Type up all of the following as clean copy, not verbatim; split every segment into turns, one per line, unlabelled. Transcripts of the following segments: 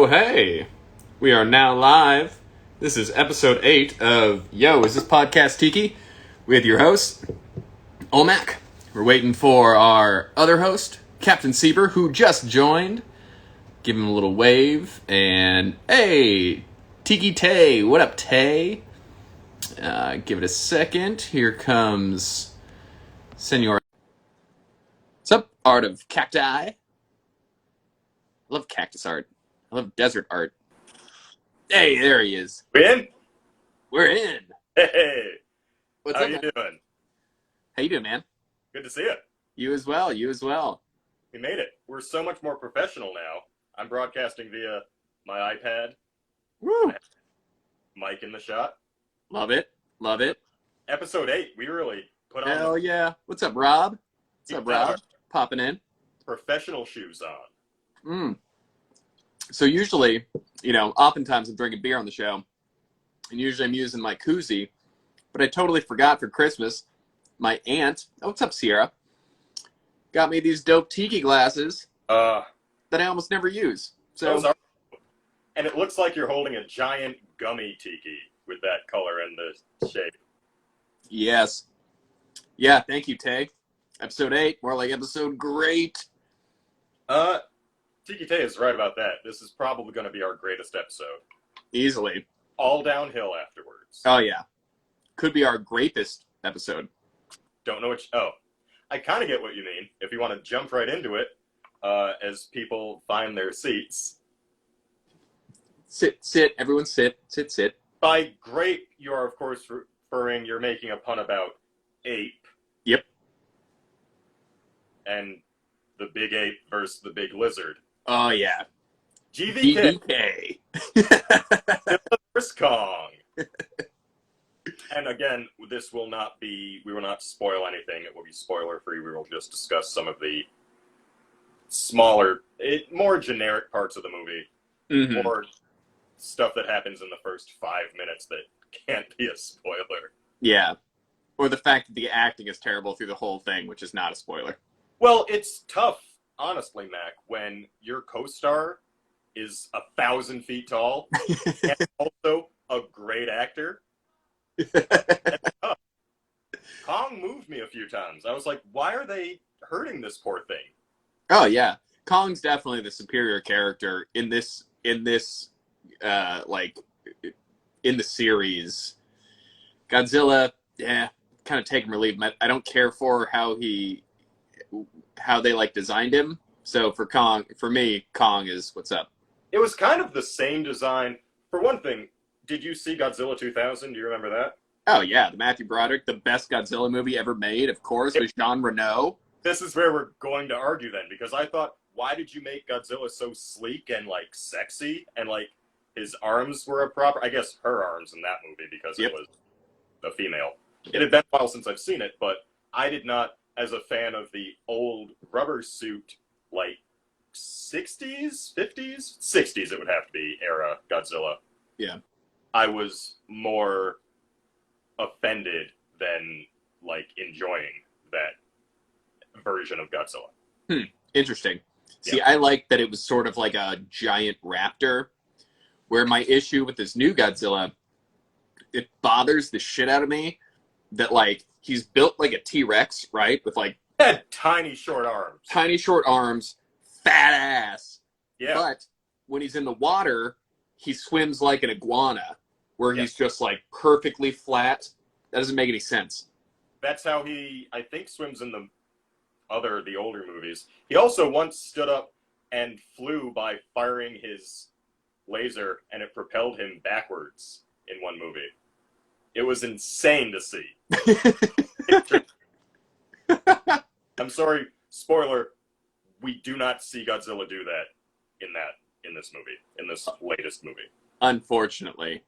Oh, hey, we are now live. This is episode 8 of Yo, Is This Podcast Tiki? With your host, Olmac. We're waiting for our other host, Captain Sieber, who just joined. Give him a little wave. And hey, Tiki Tay. What up, Tay? Give it a second. Here comes Senor. What's up, Art of Cacti? I love cactus art. I love desert art. Hey, there he is.
We in?
We're in.
Hey,
What's
how
up,
you
man?
doing?
How you doing, man?
Good to see you.
You as well. You as well.
We made it. We're so much more professional now. I'm broadcasting via my iPad.
Woo!
Mic in the shot.
Love it. Love it.
Episode 8. We really put on
Hell
the
yeah. What's up, Rob? What's up, Rob? Popping in.
professional shoes on.
So usually, oftentimes I'm drinking beer on the show, and usually I'm using my koozie, but I totally forgot for Christmas. My aunt, what's up, Sierra, got me these dope tiki glasses that I almost never use.
Those are, and it looks like you're holding a giant gummy tiki with that color and the shape.
Yes. Yeah, thank you, Tay. Episode 8, more like episode great.
Tiki Tay is right about that. This is probably going to be our greatest episode.
Easily.
All downhill afterwards.
Oh, yeah. Could be our greatest episode.
Don't know I kind of get what you mean. If you want to jump right into it, as people find their seats.
Sit. Everyone sit.
By great, you are, of course, you're making a pun about ape.
Yep.
And the big ape versus the big lizard.
Oh, yeah.
GVK. Versus Kong. And again, we will not spoil anything. It will be spoiler free. We will just discuss some of the more generic parts of the movie. Or stuff that happens in the first 5 minutes that can't be a spoiler.
Yeah. Or the fact that the acting is terrible through the whole thing, which is not a spoiler.
Well, it's tough, honestly, Mac, when your co-star is 1,000 feet tall and also a great actor. Kong moved me a few times. I was like, why are they hurting this poor thing?
Oh, yeah. Kong's definitely the superior character in this in the series. Godzilla, kind of take him or leave him. I don't care for how they designed him. So for me, Kong is what's up.
It was kind of the same design. For one thing, did you see Godzilla 2000? Do you remember that?
Oh yeah, the Matthew Broderick, the best Godzilla movie ever made, of course, with Jean Reno.
This is where we're going to argue then, because I thought, why did you make Godzilla so sleek and sexy and his arms were a proper? I guess her arms in that movie because It was a female. It had been a while since I've seen it, but I did not, as a fan of the old rubber suit, 60s, 50s, 60s it would have to be era Godzilla.
Yeah.
I was more offended than enjoying that version of Godzilla.
Interesting. See,
Yeah.
I like that it was sort of like a giant raptor, where my issue with this new Godzilla, it bothers the shit out of me that he's built like a T-Rex, right? With
Had tiny short arms,
fat ass.
Yeah.
But when he's in the water, he swims like an iguana, where he's just perfectly flat. That doesn't make any sense.
That's how he, I think, swims in the older movies. He also once stood up and flew by firing his laser, and it propelled him backwards in one movie. It was insane to see. I'm sorry, spoiler, we do not see Godzilla do that in this latest movie.
Unfortunately.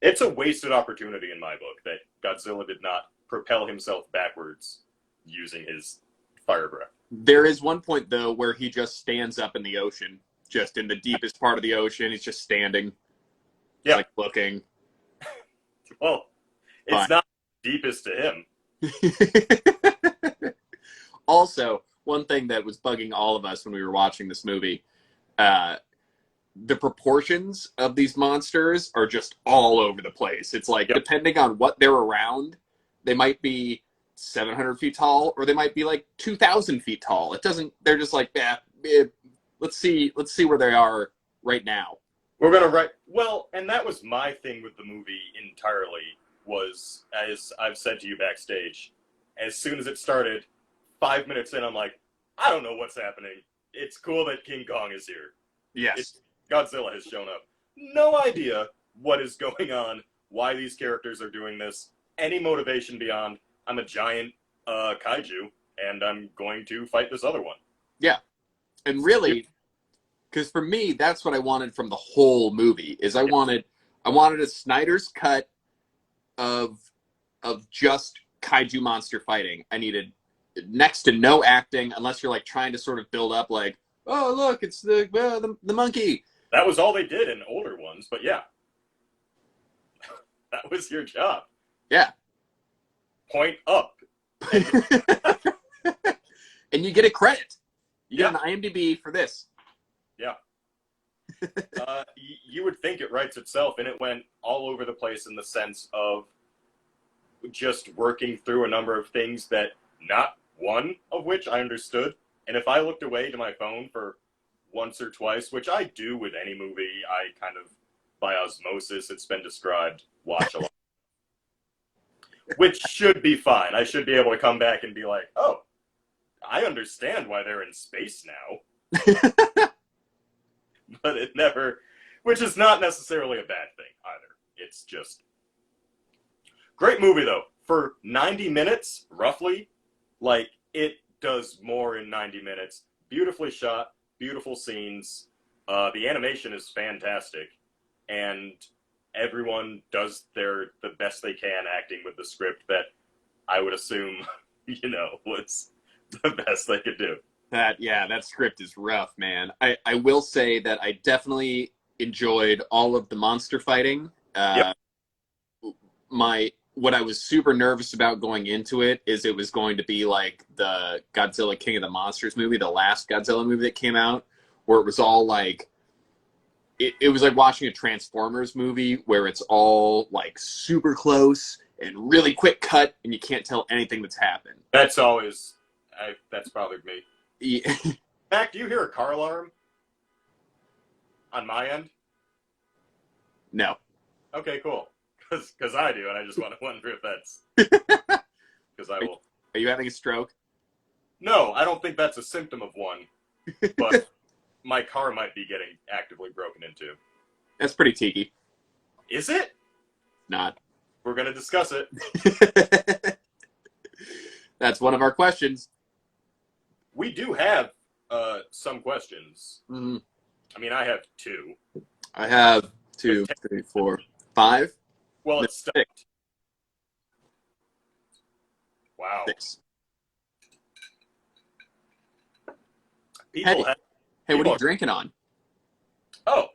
It's a wasted opportunity in my book that Godzilla did not propel himself backwards using his fire breath.
There is one point, though, where he just stands up in the ocean, just in the deepest part of the ocean. He's just standing, looking.
Well, it's not deepest to him.
Also, one thing that was bugging all of us when we were watching this movie, the proportions of these monsters are just all over the place. It's like,
Yep.
depending on what they're around, they might be 700 feet tall, or they might be like 2,000 feet tall. It doesn't. They're just like, let's see where they are right now.
We're gonna write well, and that was my thing with the movie entirely. Was, as I've said to you backstage, as soon as it started, 5 minutes in, I'm like, I don't know what's happening. It's cool that King Kong is here.
Yes.
Godzilla has shown up. No idea what is going on, why these characters are doing this, any motivation beyond, I'm a giant kaiju, and I'm going to fight this other one.
Yeah. And really, because for me, that's what I wanted from the whole movie, is I wanted a Snyder's cut of just kaiju monster fighting. I needed next to no acting, unless you're like trying to sort of build up like, oh, look, it's the monkey.
That was all they did in older ones, but yeah. That was your job.
Yeah.
Point up.
And you get a credit. You get an IMDb for this.
Yeah. You would think it writes itself, and it went all over the place in the sense of just working through a number of things that not one of which I understood. And if I looked away to my phone for once or twice, which I do with any movie, I kind of, by osmosis, it's been described, watch a lot. Which should be fine. I should be able to come back and be like, oh, I understand why they're in space now. But it never, which is not necessarily a bad thing either. It's just great movie though. For 90 minutes, roughly, like it does more in 90 minutes. Beautifully shot, beautiful scenes. The animation is fantastic, and everyone does the best they can acting with the script that I would assume, was the best they could do.
That script is rough, man. I will say that I definitely enjoyed all of the monster fighting. What I was super nervous about going into it is it was going to be like the Godzilla King of the Monsters movie, the last Godzilla movie that came out, where it was all like, it was like watching a Transformers movie where it's all like super close and really quick cut and you can't tell anything that's happened.
That's always, that's bothered me.
Yeah.
Mac, do you hear a car alarm on my end?
No.
Okay, cool. Because I do, and I just want to wonder if that's... Because I will...
Are you having a stroke?
No, I don't think that's a symptom of one. But my car might be getting actively broken into.
That's pretty tiki.
Is it?
Not.
We're going to discuss it.
That's one of our questions.
We do have some questions.
Mm-hmm.
I mean, I have two.
I have 2, 3, 4, 5.
Well, it's
stuck.
Wow.
6.
People
hey, what are you drinking on?
Oh,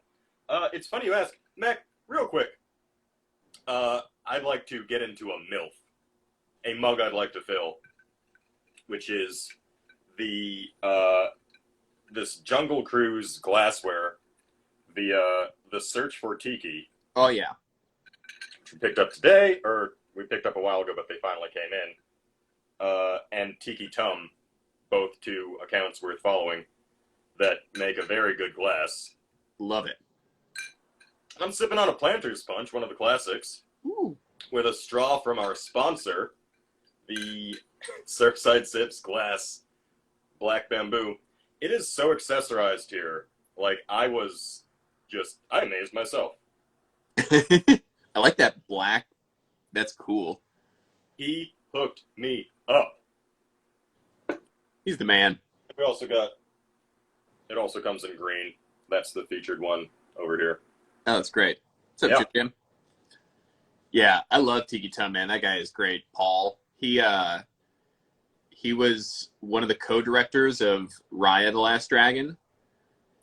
it's funny you ask. Mac, real quick. I'd like to get into a MILF. A mug I'd like to fill, which is this Jungle Cruise glassware, the Search for Tiki.
Oh, yeah.
Which we picked up today, or we picked up a while ago, but they finally came in. And Tiki Tum, both two accounts worth following, that make a very good glass.
Love it.
I'm sipping on a Planter's Punch, one of the classics, with a straw from our sponsor, the Surfside Sips glass black bamboo. It is so accessorized here. Like, I amazed myself.
I like that black. That's cool.
He hooked me up.
He's the man.
We also got, it also comes in green. That's the featured one over here.
Oh, that's great. What's up, Jim? Yeah, I love Tiki Tum, man. That guy is great. Paul. He was one of the co-directors of Raya the Last Dragon.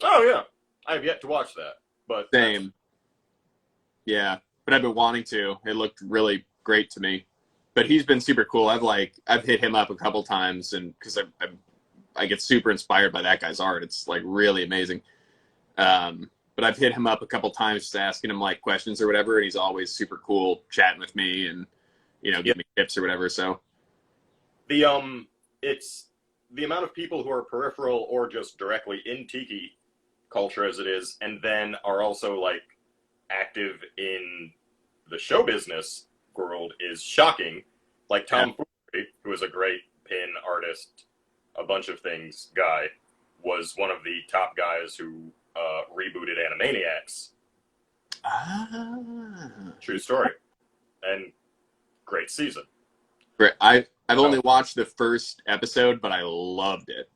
Oh, yeah. I have yet to watch that. But
same. Yeah, but I've been wanting to. It looked really great to me. But he's been super cool. I've hit him up a couple times, and because I get super inspired by that guy's art. It's like really amazing. But but I've hit him up a couple times just asking him like questions or whatever, and he's always super cool chatting with me and give me tips or whatever. So
it's the amount of people who are peripheral or just directly in Tiki culture as it is, and then are also like active in the show business world is shocking. Like Tom Foolery, who is a great pin artist, a bunch of things guy, was one of the top guys who rebooted Animaniacs. True story. And great season.
Great. I've only watched the first episode, but I loved it.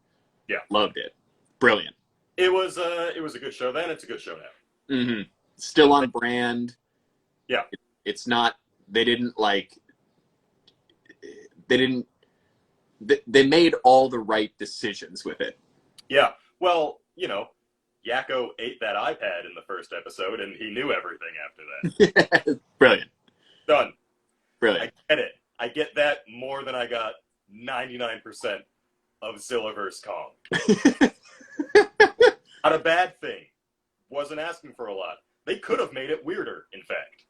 Yeah.
Loved it. Brilliant.
It was a good show then, it's a good show now.
Mm-hmm. Still on brand.
Yeah.
It's not, they made all the right decisions with it.
Yeah. Well, Yakko ate that iPad in the first episode, and he knew everything after that.
Brilliant.
Done.
Brilliant.
I get it. I get that more than I got 99% of Zilla vs. Kong. Not a bad thing. Wasn't asking for a lot. They could have made it weirder, in fact.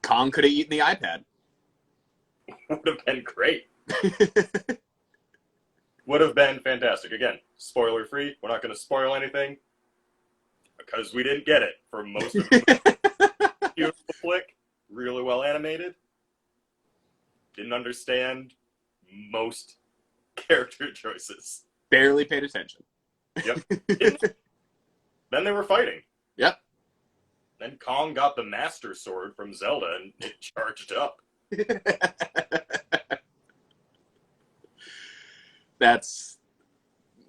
Kong could have eaten the iPad.
Would have been great. Would have been fantastic. Again, spoiler free. We're not going to spoil anything because we didn't get it for most of it. Beautiful flick, really well animated. Didn't understand most character choices.
Barely paid attention.
Yep. Then they were fighting.
Yep.
Then Kong got the Master Sword from Zelda and it charged up.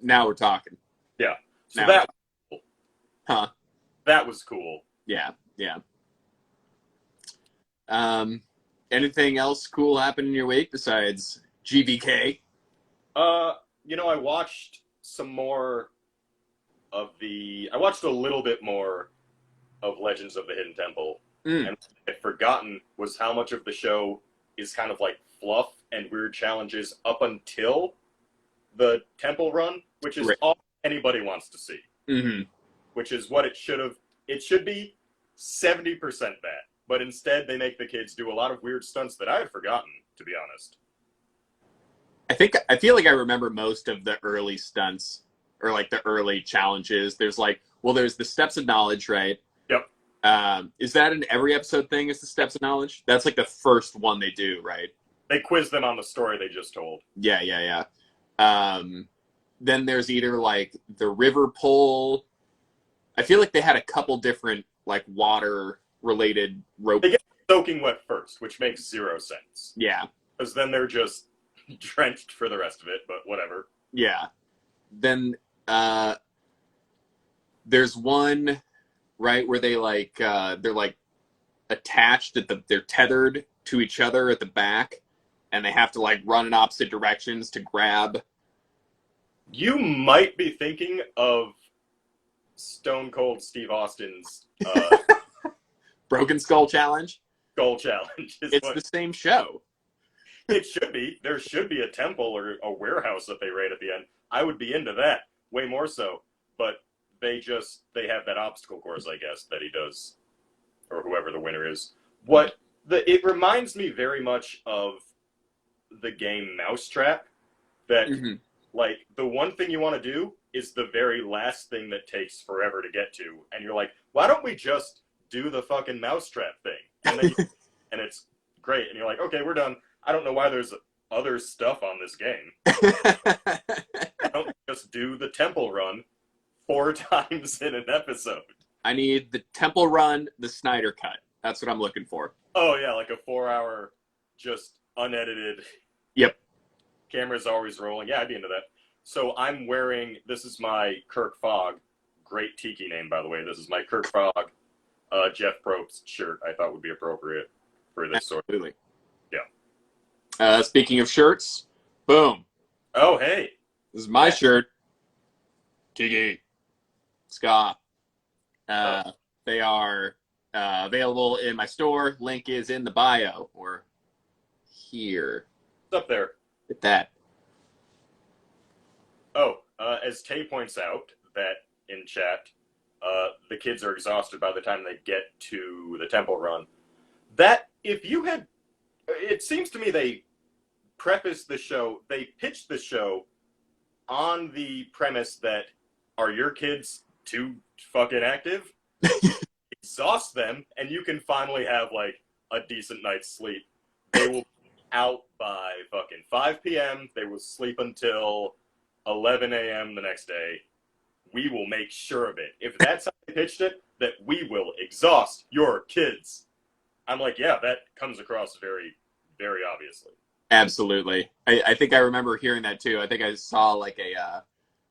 Now we're talking.
Yeah. So
now
that was cool.
Huh.
That was cool.
Yeah. Anything else cool happened in your week besides GVK?
I watched some more I watched a little bit more of Legends of the Hidden Temple. And what I'd forgotten was how much of the show is kind of like fluff and weird challenges up until the temple run, which is all anybody wants to see.
Mm-hmm.
Which is what it should have. It should be 70% that. But instead, they make the kids do a lot of weird stunts that I had forgotten, to be honest.
I feel like I remember most of the early stunts or like the early challenges. There's there's the Steps of Knowledge, right?
Yep.
Is that an every episode thing? Is the Steps of Knowledge? That's like the first one they do, right?
They quiz them on the story they just told.
Yeah. Then there's either like the river pole. I feel like they had a couple different like water related rope.
They get soaking wet first, which makes zero sense.
Yeah.
Because then they're just drenched for the rest of it, but whatever.
Yeah. Then there's one, right, where they they're like attached they're tethered to each other at the back, and they have to like run in opposite directions to grab.
You might be thinking of Stone Cold Steve Austin's
Broken Skull Challenge?
Skull Challenge.
It's the same show.
It should be. There should be a temple or a warehouse that they raid at the end. I would be into that, way more so. But they have that obstacle course, I guess, that he does, or whoever the winner is. It reminds me very much of the game Mousetrap, that, like, the one thing you want to do is the very last thing that takes forever to get to, and you're like, why don't we just do the fucking Mousetrap thing? And then and it's great, and you're like, okay, we're done. I don't know why there's other stuff on this game. I don't just do the temple run 4 times in an episode.
I need the temple run, the Snyder cut. That's what I'm looking for.
Oh, yeah, like a 4-hour, just unedited.
Yep.
Camera's always rolling. Yeah, I'd be into that. So I'm wearing, this is my Kirk Fogg, great Tiki name, by the way. This is my Kirk Fogg, Jeff Probst shirt I thought would be appropriate for this sort of.
Absolutely.
Yeah.
Speaking of shirts, boom.
Oh, hey.
This is my shirt. Tiki. Ska. They are available in my store. Link is in the bio or here.
What's up there?
At that.
Oh, as Tay points out, that in chat, the kids are exhausted by the time they get to the temple run. That, if you had... It seems to me they pitched the show on the premise that, are your kids too fucking active? Exhaust them, and you can finally have, like, a decent night's sleep. They will be out by fucking 5 p.m. They will sleep until 11 a.m. the next day. We will make sure of it. If that's how they pitched it, that we will exhaust your kids. I'm like, yeah, that comes across very, very obviously.
Absolutely. I think I remember hearing that too. I think I saw like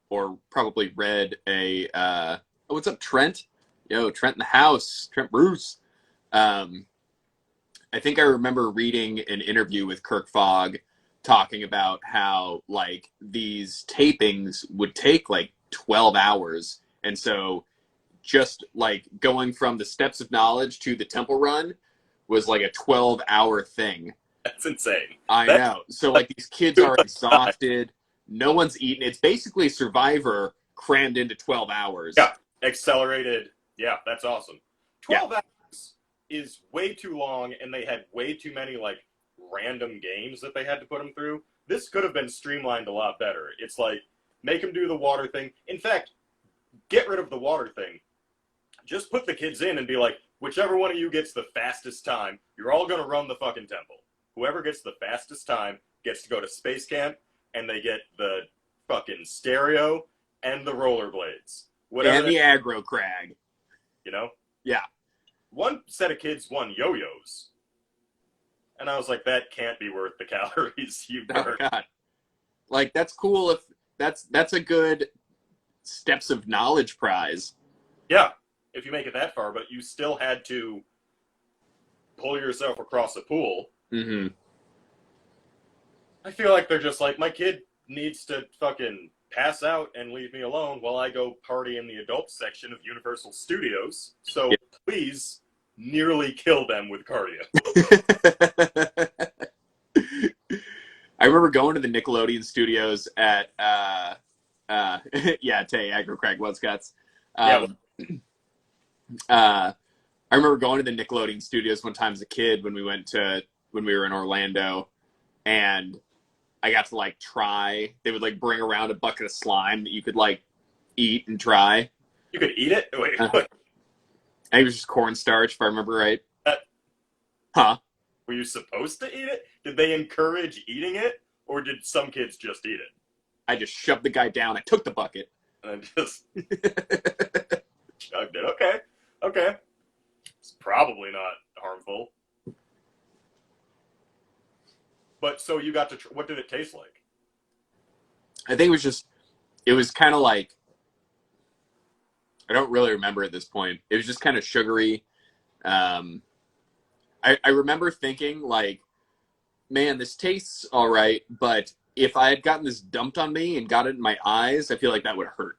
or probably read oh, what's up, Trent? Yo, Trent in the house. Trent Bruce. I think I remember reading an interview with Kirk Fogg talking about how like these tapings would take like 12 hours. And so just like going from the Steps of Knowledge to the Temple Run was like a 12-hour thing.
That's insane.
I know. So like these kids are exhausted. No one's eating. It's basically Survivor crammed into 12 hours.
Yeah, accelerated. Yeah, that's awesome. 12 hours is way too long, and they had way too many like random games that they had to put them through. This could have been streamlined a lot better. It's like, make them do the water thing. In fact, get rid of the water thing. Just put the kids in and be like, whichever one of you gets the fastest time, you're all going to run the fucking temple. Whoever gets the fastest time gets to go to space camp, and they get the fucking stereo and the rollerblades. Whatever.
And the aggro crag.
You know?
Yeah.
One set of kids won yo-yos. And I was like, that can't be worth the calories you burn.
Oh, God. Like, that's cool if that's a good Steps of Knowledge prize.
Yeah, if you make it that far, but you still had to pull yourself across a pool.
Mm-hmm.
I feel like they're just like, my kid needs to fucking pass out and leave me alone while I go party in the adult section of Universal Studios. So please nearly kill them with cardio.
I remember going to the Nickelodeon studios at Tay Agro Crag Woodscots. I remember going to the Nickelodeon studios one time as a kid when we were in Orlando, and I got to like try. They would like bring around a bucket of slime that you could like eat and try.
You could eat it? Wait.
I think it was just cornstarch, if I remember right.
Huh? Were you supposed to eat it? Did they encourage eating it, or did some kids just eat it?
I just shoved the guy down. I took the bucket.
And just chugged it. Okay. It's probably not harmful. But so you got to, what did it taste like?
I think it was kind of like, I don't really remember at this point. It was just kind of sugary. I remember thinking like, man, this tastes all right, but if I had gotten this dumped on me and got it in my eyes, I feel like that would hurt.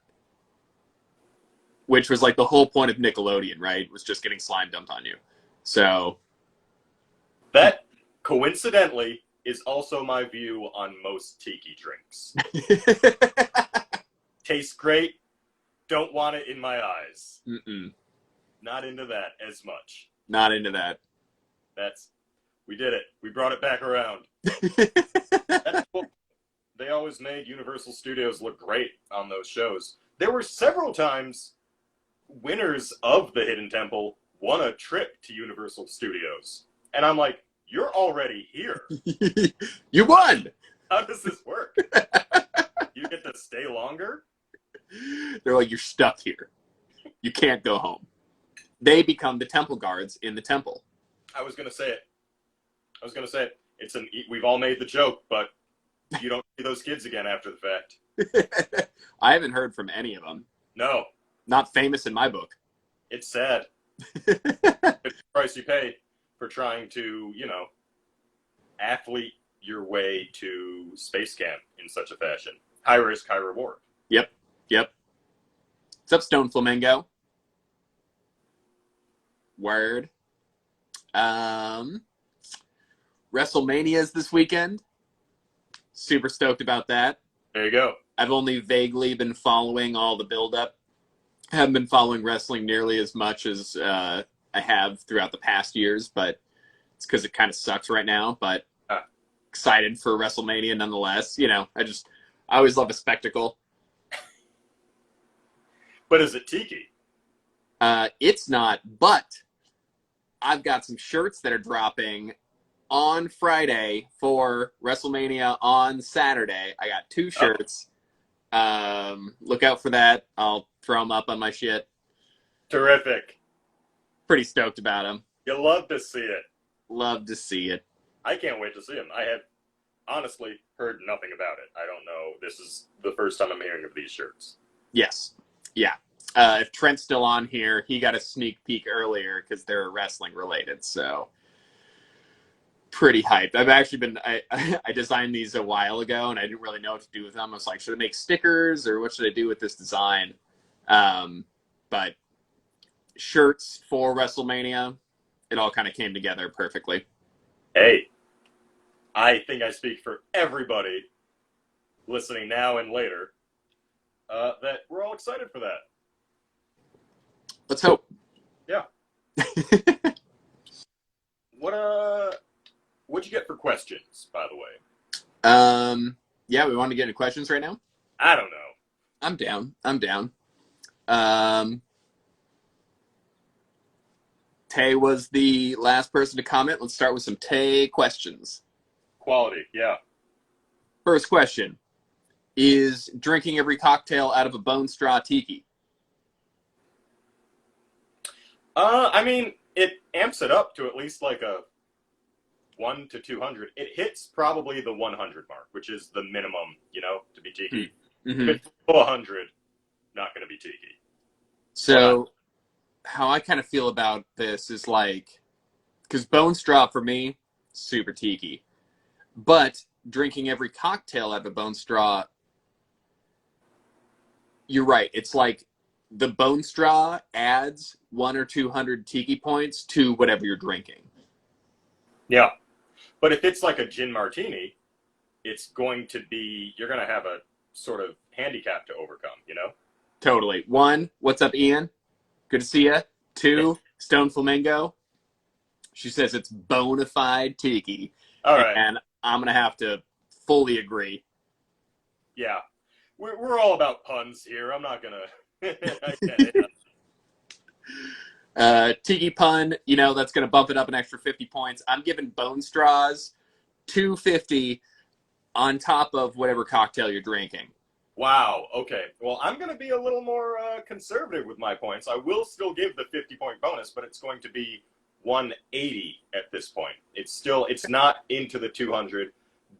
Which was like the whole point of Nickelodeon, right? Was just getting slime dumped on you. So
that coincidentally is also my view on most tiki drinks. Tastes great. Don't want it in my eyes.
Mm-mm.
Not into that as much.
Not into that.
We did it. We brought it back around. That's cool. They always made Universal Studios look great on those shows. There were several times winners of the Hidden Temple won a trip to Universal Studios. And I'm like, you're already here.
You won!
How does this work? You get to stay longer?
They're like, you're stuck here. You can't go home. They become the temple guards in the temple.
I was going to say it. We've all made the joke, but you don't see those kids again after the fact.
I haven't heard from any of them.
No.
Not famous in my book.
It's sad. It's the price you pay for trying to, athlete your way to space camp in such a fashion. High risk, high reward.
Yep. What's up, Stone Flamingo? Word. WrestleMania's this weekend. Super stoked about that.
There you go.
I've only vaguely been following all the build-up haven't been following wrestling nearly as much as I have throughout the past years, but it's because it kind of sucks right now. But excited for WrestleMania nonetheless. You know, I always love a spectacle.
But is it Tiki?
It's not, but I've got some shirts that are dropping on Friday for WrestleMania on Saturday. I got 2 shirts. Look out for that. I'll throw them up on my shit.
Terrific.
Pretty stoked about them.
You'll love to see it.
Love to see it.
I can't wait to see them. I have honestly heard nothing about it. I don't know. This is the first time I'm hearing of these shirts.
Yes. Yeah. If Trent's still on here, he got a sneak peek earlier because they're wrestling related. So pretty hyped. I've actually been, I designed these a while ago and I didn't really know what to do with them. I was like, should I make stickers or what should I do with this design? But shirts for WrestleMania, it all kind of came together perfectly.
Hey, I think I speak for everybody listening now and later that we're all excited for that.
Let's hope.
Yeah. What'd you get for questions, by the way?
Yeah, we want to get into questions right now?
I don't know.
I'm down. Tay was the last person to comment. Let's start with some Tay questions.
Quality, yeah.
First question. Is drinking every cocktail out of a bone straw tiki?
I mean, it amps it up to at least like a 1 to 200. It hits probably the 100 mark, which is the minimum, to be tiki.
Mm-hmm.
If it's 100, not going to be tiki.
So, how I kind of feel about this is like, because bone straw for me, super tiki. But drinking every cocktail out of a bone straw, you're right. It's like the bone straw adds 100 or 200 tiki points to whatever you're drinking.
Yeah. But if it's like a gin martini, it's going to be, you're going to have a sort of handicap to overcome,
Totally. 1, what's up, Ian? Good to see you. 2, Stone Flamingo. She says it's bona fide tiki.
All right.
And I'm going to have to fully agree.
Yeah. We're all about puns here. I'm not going to...
Tiki pun, that's going to bump it up an extra 50 points. I'm giving bone straws 250 on top of whatever cocktail you're drinking.
Wow. Okay. Well, I'm going to be a little more conservative with my points. I will still give the 50-point bonus, but it's going to be 180 at this point. It's not into the 200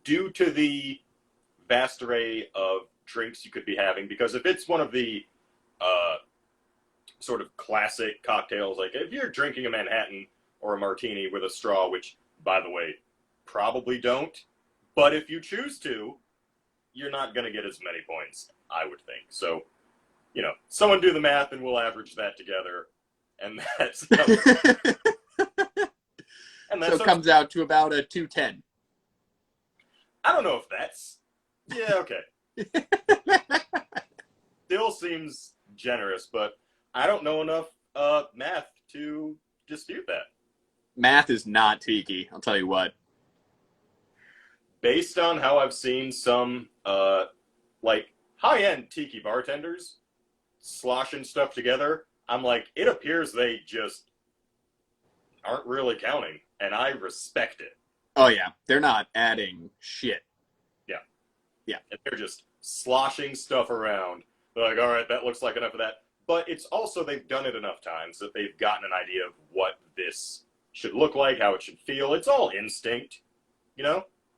due to the vast array of drinks you could be having. Because if it's one of the sort of classic cocktails, like if you're drinking a Manhattan or a martini with a straw, which, by the way, probably don't, but if you choose to, you're not going to get as many points, I would think. So, someone do the math and we'll average that together. And that's...
so it comes out to about a 210.
I don't know if that's... Yeah, okay. Still seems generous, but I don't know enough math to dispute that.
Math is not tiki, I'll tell you what.
Based on how I've seen some, high-end tiki bartenders sloshing stuff together, I'm like, it appears they just aren't really counting, and I respect it.
Oh, yeah. They're not adding shit.
Yeah.
Yeah.
And they're just sloshing stuff around. They're like, all right, that looks like enough of that. But it's also they've done it enough times that they've gotten an idea of what this should look like, how it should feel. It's all instinct,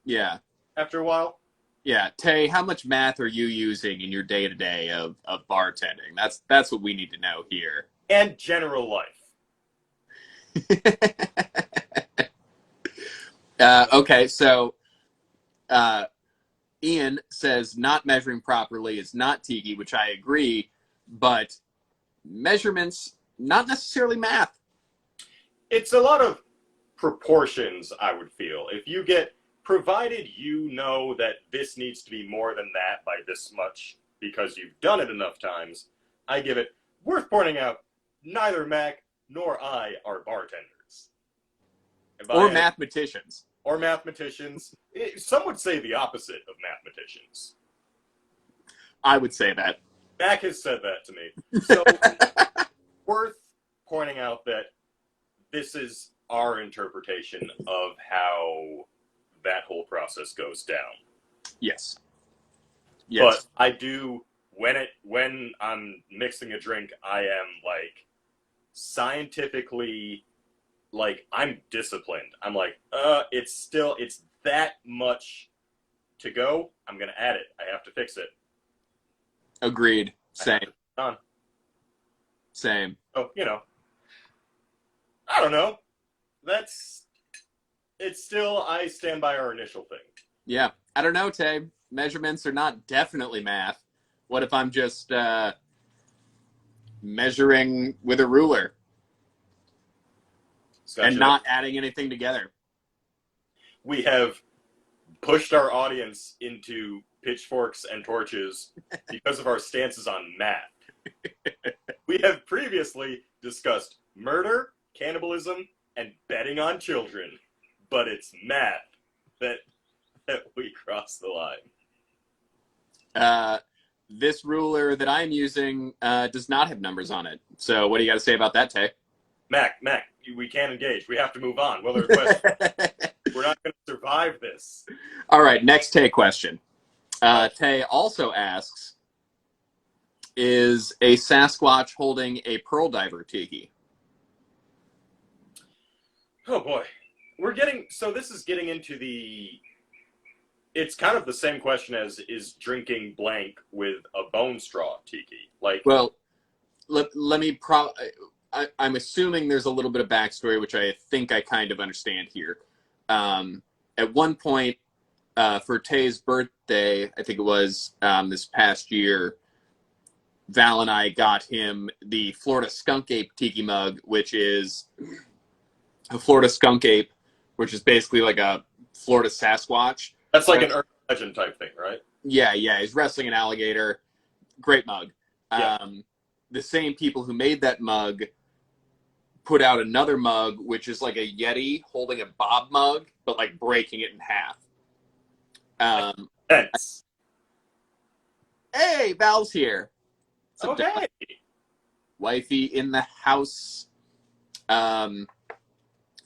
Yeah.
After a while.
Yeah. Tay, how much math are you using in your day-to-day of bartending? That's what we need to know here.
And general life.
Okay, so Ian says not measuring properly is not tiki, which I agree, but measurements, not necessarily math.
It's a lot of proportions, I would feel. If you get, provided you know that this needs to be more than that by this much because you've done it enough times, I give it worth pointing out, neither Mac nor I are bartenders.
Or mathematicians.
Or mathematicians. Some would say the opposite of mathematicians.
I would say that.
Mac has said that to me. So, worth pointing out that this is our interpretation of how that whole process goes down.
Yes.
But I do, when I'm mixing a drink, I am, like, scientifically, like, I'm disciplined. I'm like, it's that much to go. I'm going to add it. I have to fix it.
Agreed. Same. Same.
Oh, I don't know. It's still, I stand by our initial thing.
Yeah. I don't know, Tay. Measurements are not definitely math. What if I'm just measuring with a ruler and not adding anything together?
We have pushed our audience into pitchforks and torches because of our stances on math. We have previously discussed murder, cannibalism, and betting on children, but it's math that we cross the line.
This ruler that I'm using does not have numbers on it. So what do you got to say about that, Tay?
Mac, we can't engage. We have to move on. Well, there's a question. We're not going to survive this.
All right, next Tay question. Tay also asks, is a Sasquatch holding a pearl diver tiki?
Oh, boy. This is getting into it's kind of the same question as is drinking blank with a bone straw tiki. Like,
well, let me I'm assuming there's a little bit of backstory, which I think I kind of understand here. At one point, for Tay's birthday, I think it was this past year, Val and I got him the Florida Skunk Ape tiki mug, which is a Florida skunk ape, which is basically like a Florida Sasquatch.
That's like an urban legend type thing, right?
Yeah. He's wrestling an alligator. Great mug.
Yeah.
The same people who made that mug put out another mug, which is like a Yeti holding a Bob mug, but like breaking it in half. Hey, Val's here.
Oh, hey.
Wifey in the house.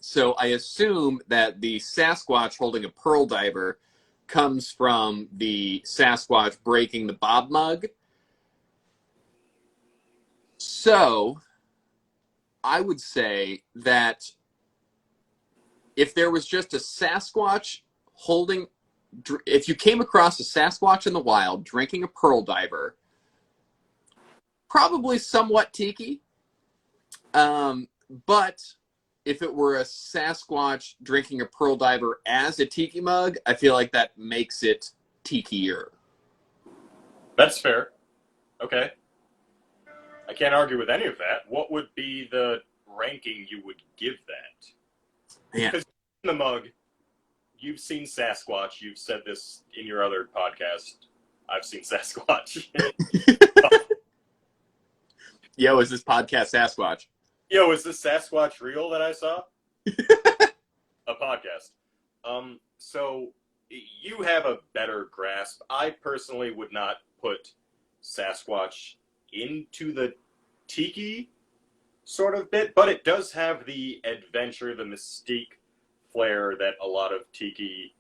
So I assume that the Sasquatch holding a pearl diver comes from the Sasquatch breaking the Bob mug. So I would say that if there was just a Sasquatch if you came across a Sasquatch in the wild drinking a pearl diver, probably somewhat tiki. But if it were a Sasquatch drinking a pearl diver as a tiki mug, I feel like that makes it tikier.
That's fair. Okay. I can't argue with any of that. What would be the ranking you would give that?
Yeah.
Because in the mug, you've seen Sasquatch. You've said this in your other podcast. I've seen Sasquatch.
Yo, is this podcast Sasquatch?
Yo, is this Sasquatch real that I saw? A podcast. So you have a better grasp. I personally would not put Sasquatch into the tiki sort of bit, but it does have the adventure, the mystique flair that a lot of tiki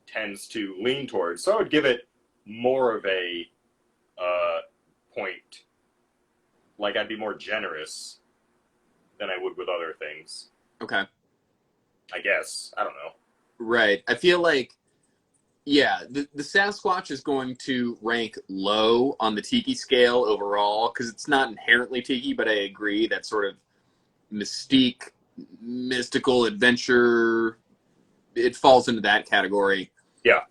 tends to lean towards. So I would give it more of a point. Like, I'd be more generous than I would with other things.
Okay.
I guess. I don't know.
Right. I feel like, yeah, the Sasquatch is going to rank low on the tiki scale overall because it's not inherently tiki, but I agree that sort of mystique, mystical adventure, it falls into that category.
Yeah.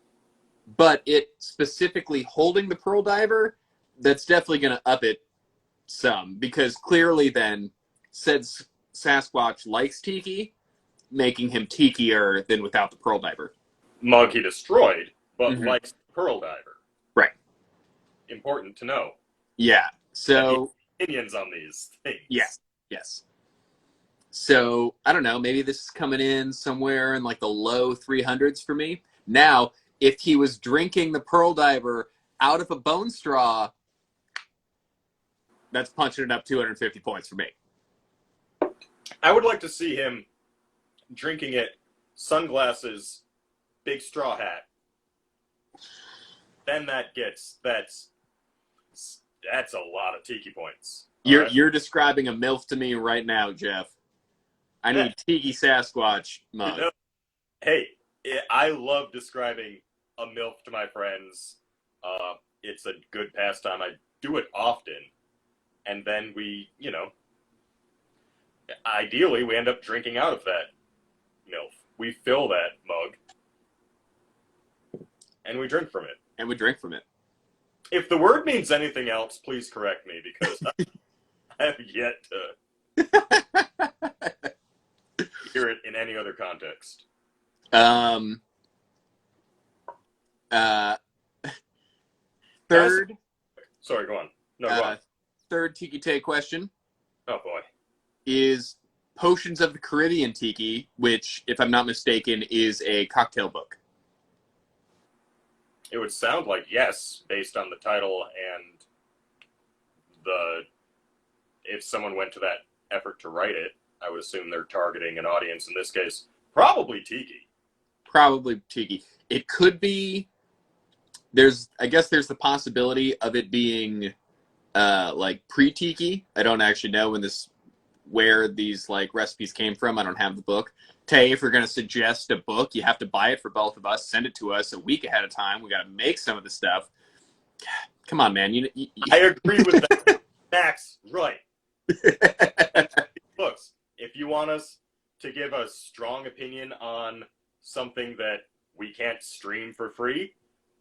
But it specifically holding the pearl diver, that's definitely going to up it some because clearly then said Sasquatch likes tiki, making him tikier than without the pearl diver.
Mug he destroyed, but likes the pearl diver.
Right.
Important to know.
Yeah. So
opinions on these things.
Yes. Yes. So, I don't know, maybe this is coming in somewhere in like the low 300s for me. Now, if he was drinking the Pearl Diver out of a bone straw, that's punching it up 250 points for me.
I would like to see him drinking it, sunglasses, big straw hat. Then that's a lot of Tiki points.
You're describing a MILF to me right now, Jeff. I need Tiki Sasquatch mug.
You know, hey, I love describing a MILF to my friends. It's a good pastime. I do it often. And then we, ideally we end up drinking out of that MILF. We fill that mug. And we drink from it. If the word means anything else, please correct me, because I have yet to hear it in any other context.
Third.
Sorry, go on. No, go on.
Third Tiki Tay question.
Oh, boy.
Is Potions of the Caribbean Tiki, which, if I'm not mistaken, is a cocktail book.
It would sound like yes, based on the title and if someone went to that effort to write it, I would assume they're targeting an audience, in this case, probably Tiki.
Probably Tiki. It could be, I guess there's the possibility of it being like pre-Tiki. I don't actually know where these like recipes came from. I don't have the book. Tay, if you're going to suggest a book, you have to buy it for both of us, send it to us a week ahead of time. We got to make some of the stuff. Come on, man.
I agree with that. Max, right. Books. If you want us to give a strong opinion on something that we can't stream for free,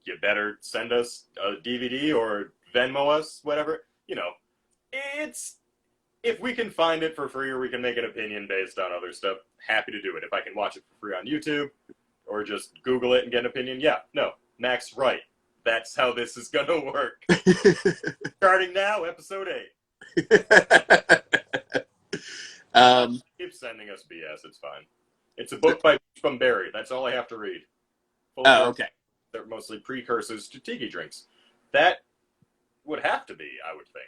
you better send us a DVD or Venmo us, whatever. If we can find it for free or we can make an opinion based on other stuff, happy to do it. If I can watch it for free on YouTube or just Google it and get an opinion, Max, right. That's how this is going to work. Starting now, episode 8. Keep sending us BS, it's fine. It's a book by Bunbury. That's all I have to read.
Okay.
They're mostly precursors to Tiki drinks. That would have to be, I would think.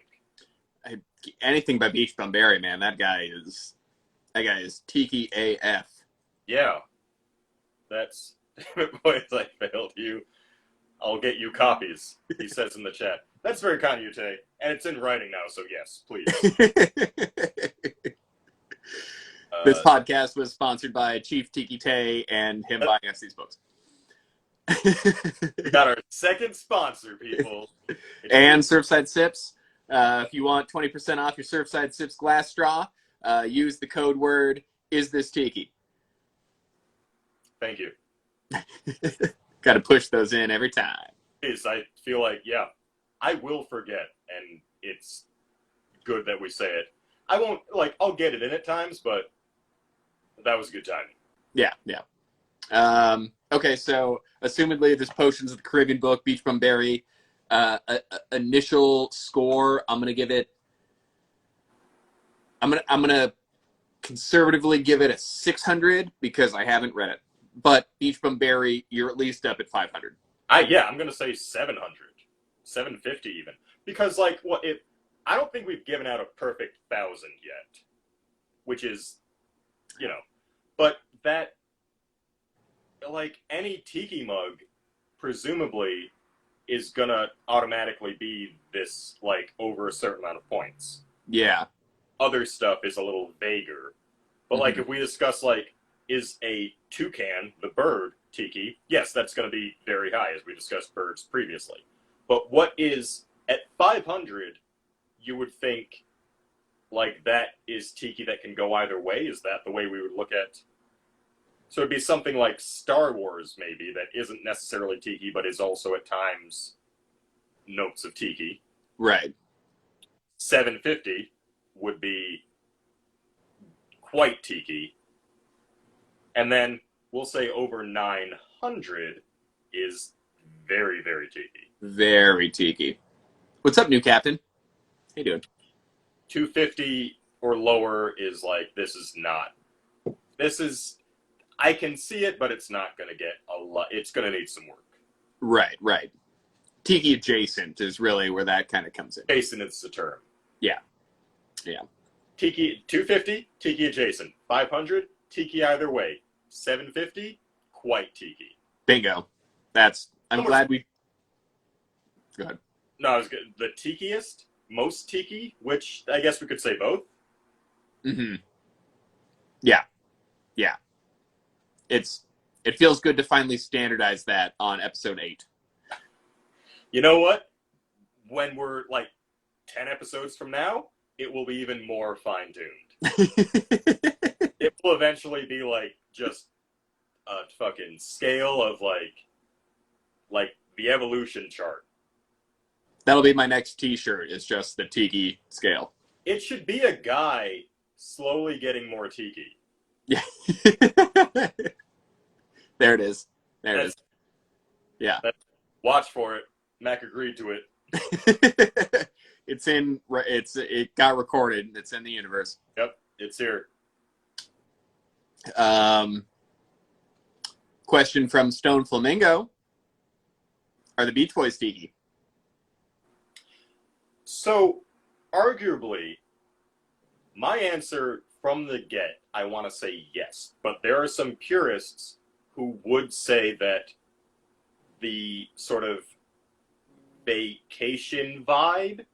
Anything by Beach Bunbury, man. That guy is Tiki AF.
Yeah. That's boys, I failed you. I'll get you copies, he says in the chat. That's very kind of you, Tay. And it's in writing now, so yes, please.
This podcast was sponsored by Chief Tiki Tay and him buying us these books.
We got our second sponsor, people.
And Surfside Sips. If you want 20% off your Surfside Sips glass straw, use the code word IsThisTiki.
Thank you.
Got to push those in every time.
I feel like, I will forget, and it's good that we say it. I won't, I'll get it in at times, but that was a good time.
Yeah. Okay, so assumedly this Potions of the Caribbean book, Beach Bunbury, initial score, I'm gonna conservatively give it a 600 because I haven't read it. But Beach Bunbury, you're at least up at 500.
I'm gonna say 700, 750 even, because I don't think we've given out a perfect 1,000 yet, which is, but that, any Tiki mug, presumably, is gonna automatically be this, over a certain amount of points.
Yeah.
Other stuff is a little vaguer. But, if we discuss, is a toucan, the bird, Tiki, yes, that's gonna be very high, as we discussed birds previously. But what is, at 500, you would think, that is Tiki that can go either way? Is that the way we would look at? So it'd be something like Star Wars, maybe, that isn't necessarily Tiki, but is also at times notes of Tiki.
Right.
750 would be quite Tiki. And then we'll say over 900 is very, very Tiki.
Very Tiki. What's up, new captain? How you doing?
250 or lower is like, I can see it, but it's not going to get a lot. It's going to need some work.
Right. Tiki adjacent is really where that kind of comes in.
Adjacent is the term.
Yeah.
Tiki 250, Tiki adjacent. 500, Tiki either way. 750, quite Tiki.
Bingo. I'm glad we... Go ahead.
No, I was good. The Tikiest, most Tiki, which I guess we could say both.
Mm-hmm. Yeah. It feels good to finally standardize that on episode 8.
You know what? When we're like 10 episodes from now, it will be even more fine-tuned. It will eventually be like just a fucking scale of like the evolution chart.
That'll be my next t-shirt, is just the Tiki scale.
It should be a guy slowly getting more Tiki.
Yeah. There it is. Yeah.
Watch for it. Mac agreed to it.
It got recorded. It's in the universe.
Yep, it's here.
Question from Stone Flamingo. Are the Beach Boys Tiki?
So, arguably, my answer from the get, I want to say yes. But there are some purists who would say that the sort of vacation vibe,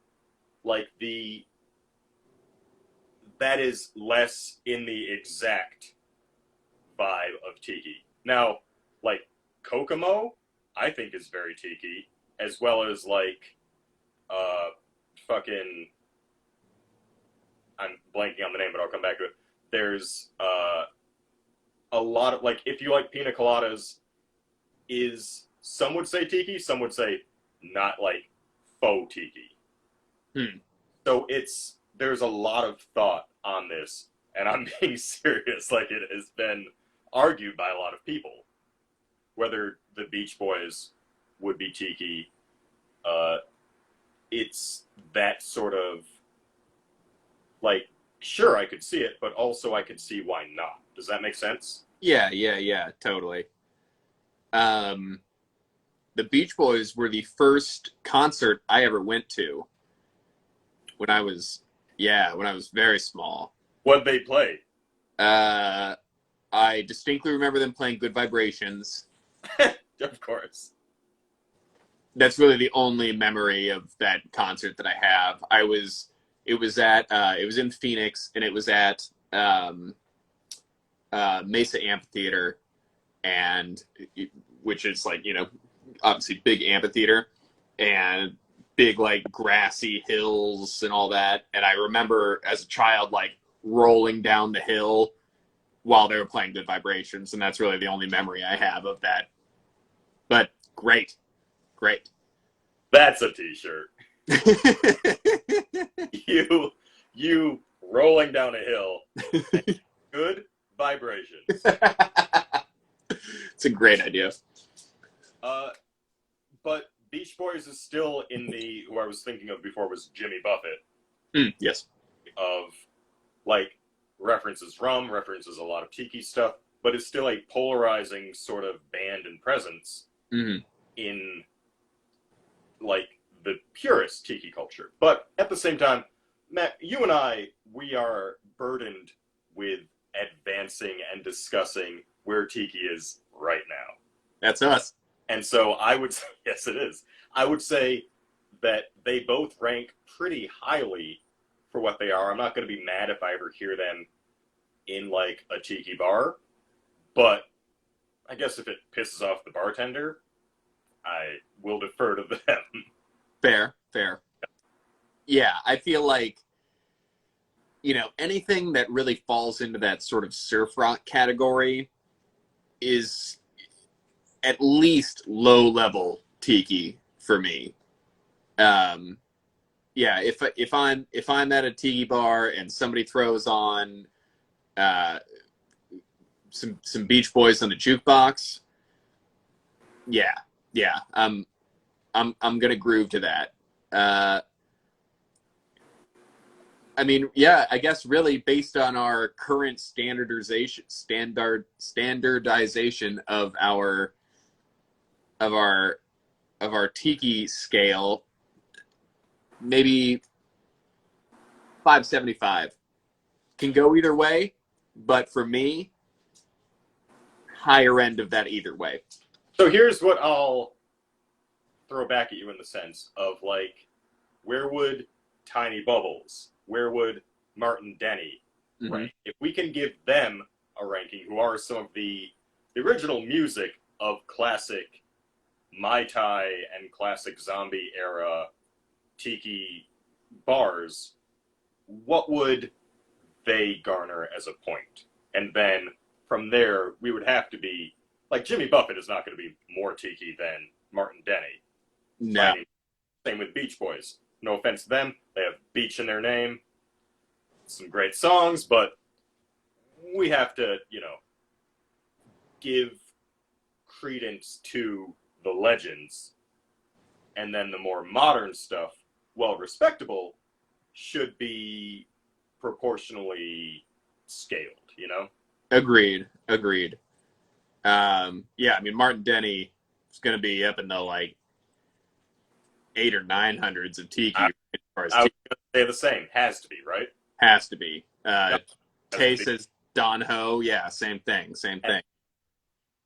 that is less in the exact vibe of Tiki. Now, like Kokomo, I think is very Tiki, as well as like I'm blanking on the name, but I'll come back to it. There's a lot of, like, if you like pina coladas, some would say Tiki, some would say not, like faux Tiki. So there's a lot of thought on this, and I'm being serious. Like, it has been argued by a lot of people whether the Beach Boys would be Tiki. It's that sort of, like, sure, I could see it, but also I could see why not. Does that make sense?
Yeah, totally. The Beach Boys were the first concert I ever went to when I was very small.
What'd they play?
I distinctly remember them playing Good Vibrations.
Of course.
That's really the only memory of that concert that I have. It was in Phoenix, and it was at Mesa Amphitheater, which is like, obviously big amphitheater and big, like, grassy hills and all that. And I remember as a child, like, rolling down the hill while they were playing Good Vibrations, and that's really the only memory I have of that. But great.
That's a t-shirt. You rolling down a hill. Good Vibrations.
It's a great idea.
But Beach Boys is still in who I was thinking of before was Jimmy Buffett.
Yes.
Of, like, references rum, references a lot of Tiki stuff, but is still a polarizing sort of band and presence in, like, the purest Tiki culture. But at the same time, Matt, you and I, we are burdened with advancing and discussing where Tiki is right now.
That's us.
And so I would say, yes, it is. I would say that they both rank pretty highly for what they are. I'm not going to be mad if I ever hear them in, like, a Tiki bar. But I guess if it pisses off the bartender, I will defer to them.
Fair. Yeah, I feel like, anything that really falls into that sort of surf rock category is at least low-level Tiki for me. Yeah, if I'm at a Tiki bar and somebody throws on some Beach Boys on the jukebox, yeah, I'm gonna groove to that. I mean, yeah, I guess really based on our current standardization of our of our tiki scale, maybe 575 can go either way, but for me, higher end of that either way.
So here's what I'll throw back at you in the sense of like, where would Tiny Bubbles, where would Martin Denny rank? If we can give them a ranking, who are some of the original music of classic Mai Tai and classic zombie era tiki bars, what would they garner as a point? And then from there, we would have to be like Jimmy Buffett is not going to be more tiki than Martin Denny.
No.
Same with Beach Boys. No offense to them, they have beach in their name. Some great songs, but we have to, give credence to the legends. And then the more modern stuff, while respectable, should be proportionally scaled,
Agreed. Yeah, I mean, Martin Denny is going to be up in the like 800 or 900s of tiki.
I was going to say the same. Has to be, right?
Has to be.
Yep.
Tay says Don Ho. Yeah, same thing.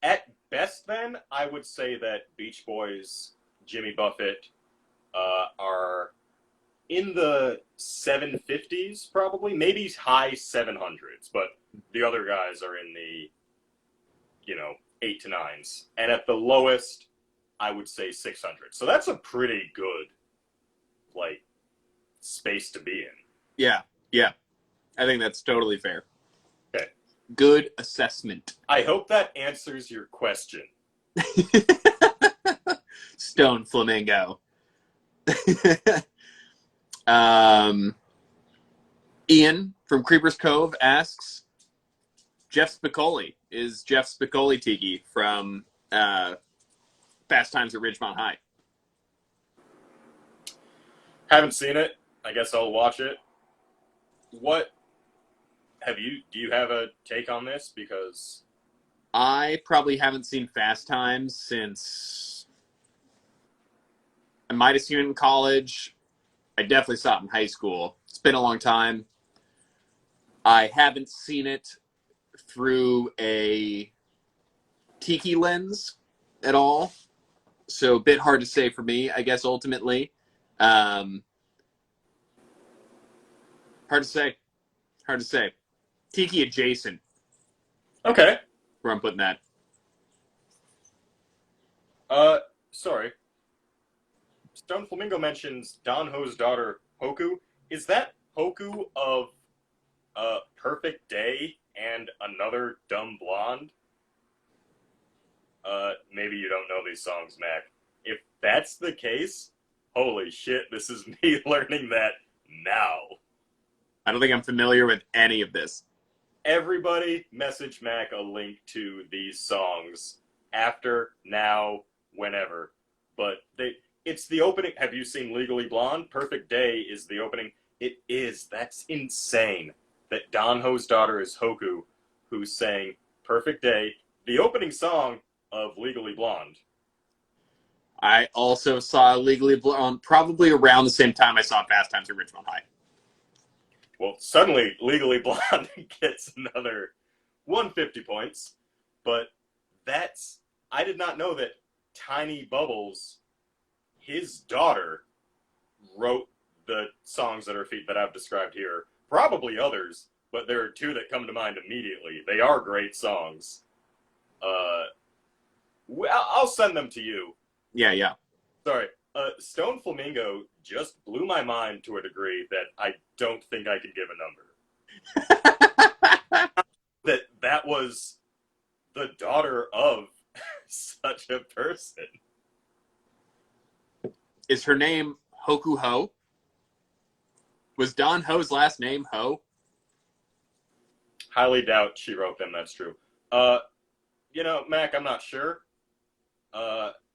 At best, then, I would say that Beach Boys, Jimmy Buffett, are in the 750s, probably. Maybe high 700s, but the other guys are in the, 8 to 9s. And at the lowest, I would say 600. So that's a pretty good, space to be in.
Yeah. I think that's totally fair.
Okay.
Good assessment.
I hope that answers your question.
Stone Flamingo. Ian from Creeper's Cove asks, Jeff Spicoli. Is Jeff Spicoli Tiki from Fast Times at Ridgemont High?
Haven't seen it. I guess I'll watch it. Do you have a take on this? Because
I probably haven't seen Fast Times since I might have seen it in college. I definitely saw it in high school. It's been a long time. I haven't seen it through a tiki lens at all. So a bit hard to say for me, I guess, ultimately. Hard to say. Tiki adjacent.
okay.
Where I'm putting that.
Sorry. Stone Flamingo mentions Don Ho's daughter, Hoku. Is that Hoku of Perfect Day and Another Dumb Blonde? Maybe you don't know these songs, Mac. If that's the case, holy shit, this is me learning that now.
I don't think I'm familiar with any of this.
Everybody message Mac a link to these songs after, now, whenever. But it's the opening. Have you seen Legally Blonde? Perfect Day is the opening. It is. That's insane. That Don Ho's daughter is Hoku, who's saying Perfect Day, the opening song of Legally Blonde.
I also saw Legally Blonde probably around the same time I saw Fast Times at Ridgemont High.
Well, suddenly Legally Blonde gets another 150 points, but I did not know that Tiny Bubbles, his daughter, wrote the songs that I've described here. Probably others, but there are two that come to mind immediately. They are great songs. I'll send them to you.
Yeah. Sorry.
Stone Flamingo just blew my mind to a degree that I don't think I can give a number. that was the daughter of such a person.
Is her name Hoku Ho? Was Don Ho's last name Ho?
Highly doubt she wrote them, that's true. Mac, I'm not sure.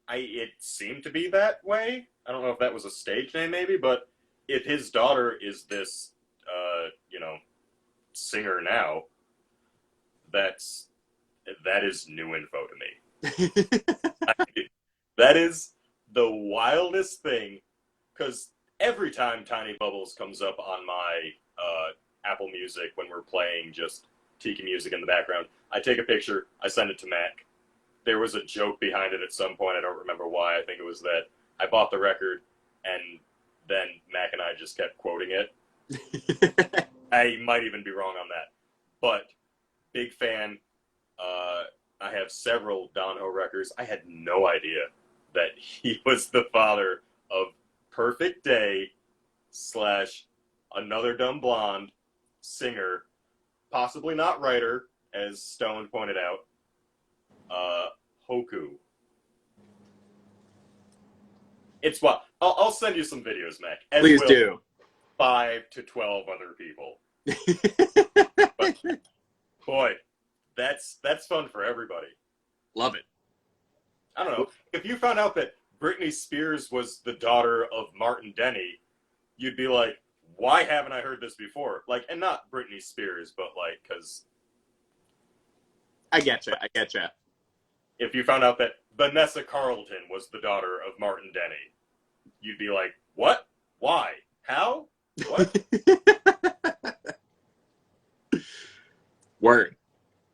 It seemed to be that way. I don't know if that was a stage name maybe, but if his daughter is this singer now. That is new info to me. That is the wildest thing, because every time Tiny Bubbles comes up on my Apple Music when we're playing just Tiki music in the background, I take a picture, I send it to Mac. There was a joke behind it at some point, I don't remember why. I think it was that I bought the record, and then Mac and I just kept quoting it. I might even be wrong on that. But, big fan. I have several Don Ho records. I had no idea that he was the father of Perfect Day / Another Dumb Blonde singer, possibly not writer, as Stone pointed out, Hoku. It's what I'll send you some videos, Mac. As
Please
will
do.
5 to 12 other people. But, boy, that's fun for everybody.
Love it.
I don't know. If you found out that Britney Spears was the daughter of Martin Denny, you'd be like, why haven't I heard this before? Like, and not Britney Spears, but like, because...
I getcha.
If you found out that Vanessa Carlton was the daughter of Martin Denny, you'd be like, what? Why? How? What?
Word.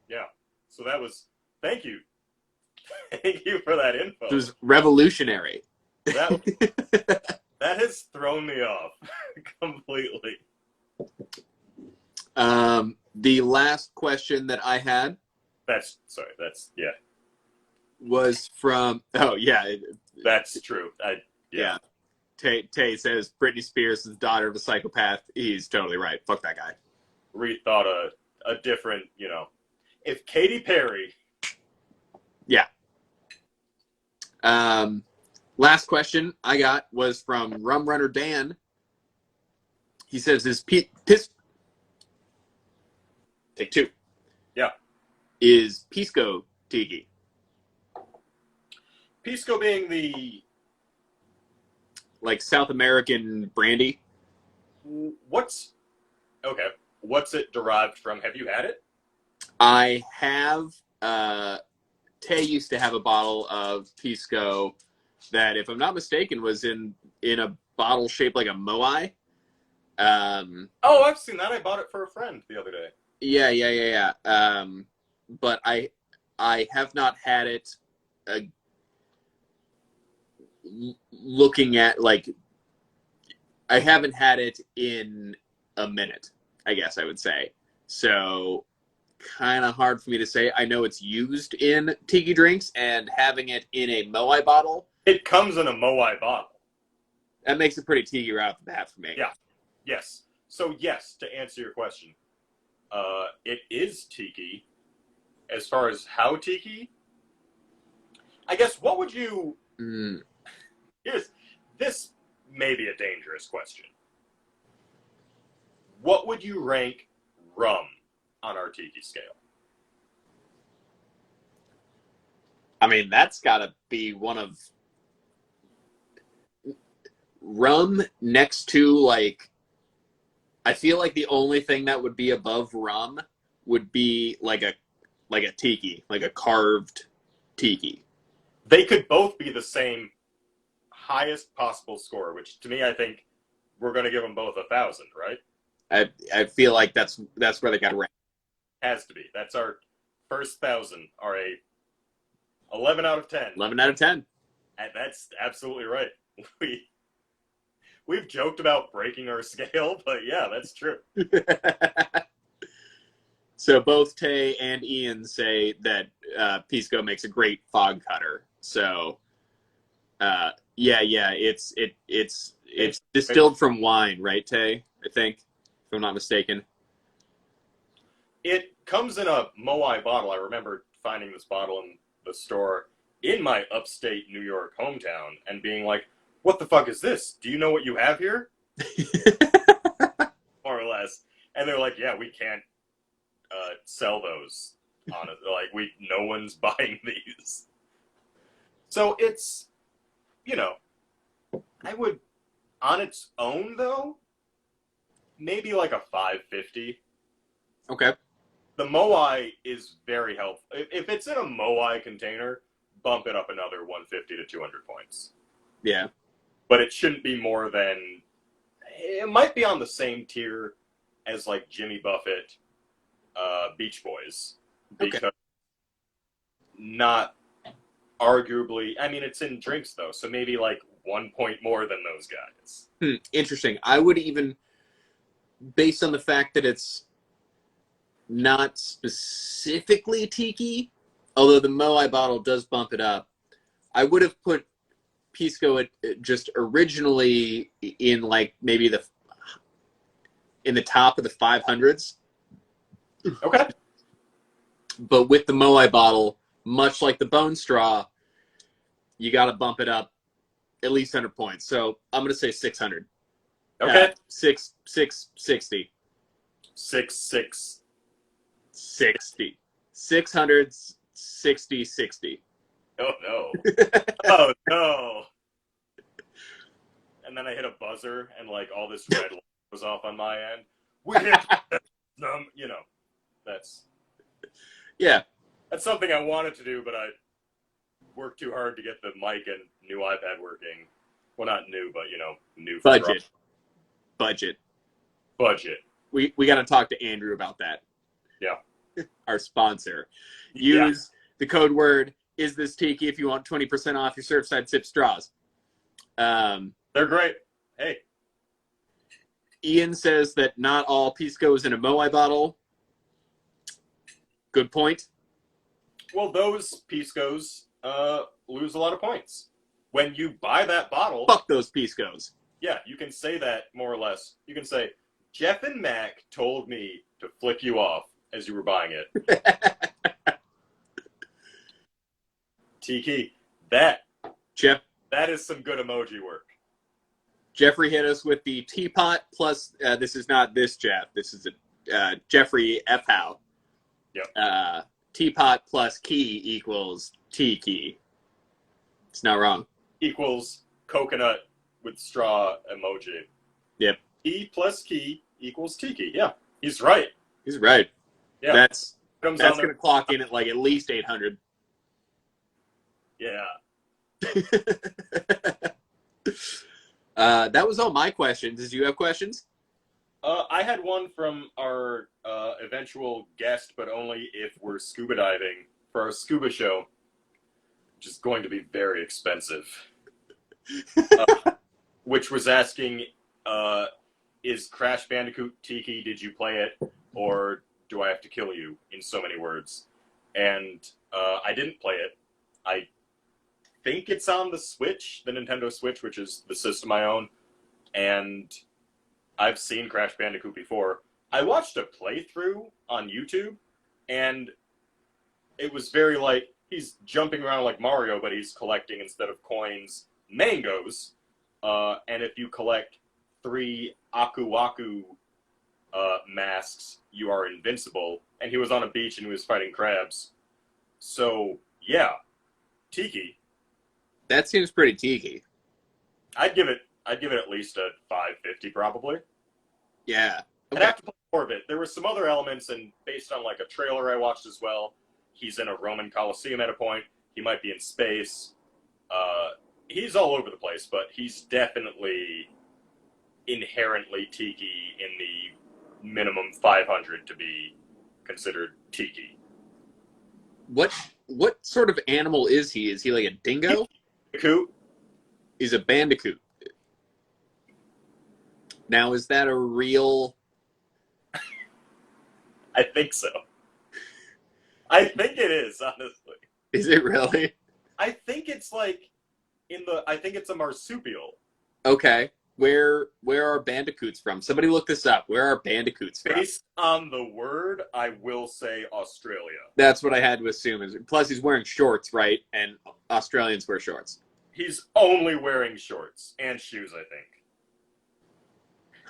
Yeah. So that was... Thank you. Thank you for that info.
It was revolutionary.
That has thrown me off completely.
The last question that I had was from... Oh, yeah.
That's true.
Yeah. Tay says Britney Spears is the daughter of a psychopath. He's totally right. Fuck that guy.
Rethought a different, if Katy Perry...
Yeah. Last question I got was from Rum Runner Dan. He says, Take two.
Yeah.
Is Pisco Tiki?
Pisco being the...
Like South American brandy?
What's it derived from? Have you had it?
I have. Tay used to have a bottle of Pisco that, if I'm not mistaken, was in a bottle shaped like a moai.
Oh, I've seen that. I bought it for a friend the other day.
Yeah. But I have not had it. Looking at, like, I haven't had it in a minute, I guess I would say. So, kind of hard for me to say. I know it's used in tiki drinks, and having it in a moai bottle.
It comes in a moai bottle.
That makes it pretty tiki right off the bat for me.
Yeah. Yes. So, yes, to answer your question, it is tiki. As far as how tiki, I guess, what would you... This may be a dangerous question. What would you rank rum on our tiki scale?
I mean, that's got to be one of... Rum next to, like... I feel like the only thing that would be above rum would be like a tiki, like a carved tiki.
They could both be the same highest possible score, which to me, I think we're going to give them both 1,000, right?
I feel like that's where they got ranked.
Has to be. That's our first 1,000 are a 11 out of 10.
11 out of 10.
And that's absolutely right. We've joked about breaking our scale, but yeah, that's true.
So both Tay and Ian say that Pisco makes a great fog cutter. So it's distilled from wine, right, Tay? I think, if I'm not mistaken.
It comes in a moai bottle. I remember finding this bottle in the store in my upstate New York hometown and being like, what the fuck is this? Do you know what you have here? More or less. And they're like, yeah, we can't sell those on it. Like, no one's buying these. So it's, I would, on its own though, maybe like a 550.
Okay.
The Moai is very helpful. If it's in a Moai container, bump it up another 150 to 200 points.
Yeah.
But it shouldn't be more than... It might be on the same tier as like Jimmy Buffett, Beach Boys. Because not arguably... I mean, it's in drinks, though, so maybe like 1 point more than those guys.
Interesting. I would even, based on the fact that it's not specifically Tiki, although the Moai bottle does bump it up, I would have put Pisco just originally in like maybe in the top of the 500s.
Okay.
But with the Moai bottle, much like the Bone Straw, you got to bump it up at least 100 points. So I'm going to say 600.
Okay.
660. 60. 660, 60.
Oh, no. Oh, no. And then I hit a buzzer, and, like, all this red light was off on my end. We hit you know, that's...
Yeah.
That's something I wanted to do, but I worked too hard to get the mic and new iPad working. Well, not new, but, you know, new for
Budget.
Budget.
We got to talk to Andrew about that.
Yeah.
Our sponsor. Use the code word "Is This Tiki" if you want 20% off your Surfside Sip straws.
They're great. Hey.
Ian says that not all Pisco is in a Moai bottle. Good point.
Well, those Piscos lose a lot of points. When you buy that bottle...
Fuck those Piscos.
Yeah, you can say that more or less. You can say, Jeff and Mac told me to flick you off as you were buying it. Tiki, that is some good emoji work.
Jeffrey hit us with the teapot plus, this is not this Jeff, this is Jeffrey F. Howe.
Yep.
Teapot plus key equals Tiki. It's not wrong.
Equals coconut with straw emoji.
Yep.
T plus key equals Tiki. Yeah, he's right.
He's right.
Yeah.
That's going to clock in at like at least 800.
Yeah.
That was all my questions. Did you have questions?
I had one from our eventual guest, but only if we're scuba diving for our scuba show, which is going to be very expensive. Which was asking, is Crash Bandicoot Tiki, did you play it, or do I have to kill you, in so many words? And I didn't play it. I think it's on the Switch, the Nintendo Switch, which is the system I own, and I've seen Crash Bandicoot before. I watched a playthrough on YouTube, and it was very like, he's jumping around like Mario, but he's collecting, instead of coins, mangoes. And if you collect 3 Aku Aku masks, you are invincible. And he was on a beach and he was fighting crabs. So, yeah. Tiki.
That seems pretty Tiki.
I'd give it at least a 550 probably.
Yeah. Okay.
I'd have to play more of it. There were some other elements, and based on like a trailer I watched as well, he's in a Roman Colosseum at a point. He might be in space. He's all over the place, but he's definitely inherently Tiki in the minimum 500 to be considered Tiki.
What sort of animal is he? Is he like a dingo?
Bandicoot.
He's a bandicoot. Now, is that a real...
I think so. I think it is, honestly.
Is it really?
I think it's like I think it's a marsupial.
Okay. Where are bandicoots from? Somebody look this up. Where are bandicoots from?
Based on the word, I will say Australia.
That's what I had to assume. Plus, he's wearing shorts, right? And Australians wear shorts.
He's only wearing shorts and shoes, I think.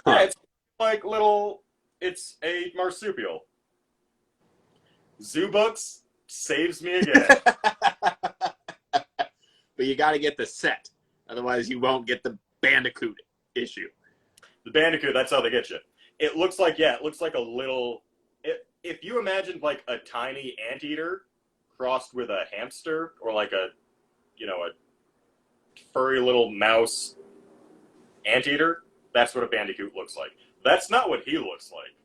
Huh.
Yeah, it's like it's a marsupial. Zoo Books saves me again.
But you got to get the set. Otherwise, you won't get the Bandicoot issue.
The Bandicoot, that's how they get you. It looks like, yeah, it looks like a little. If you imagined like a tiny anteater crossed with a hamster, or like a furry little mouse anteater, that's what a bandicoot looks like. That's not what he looks like.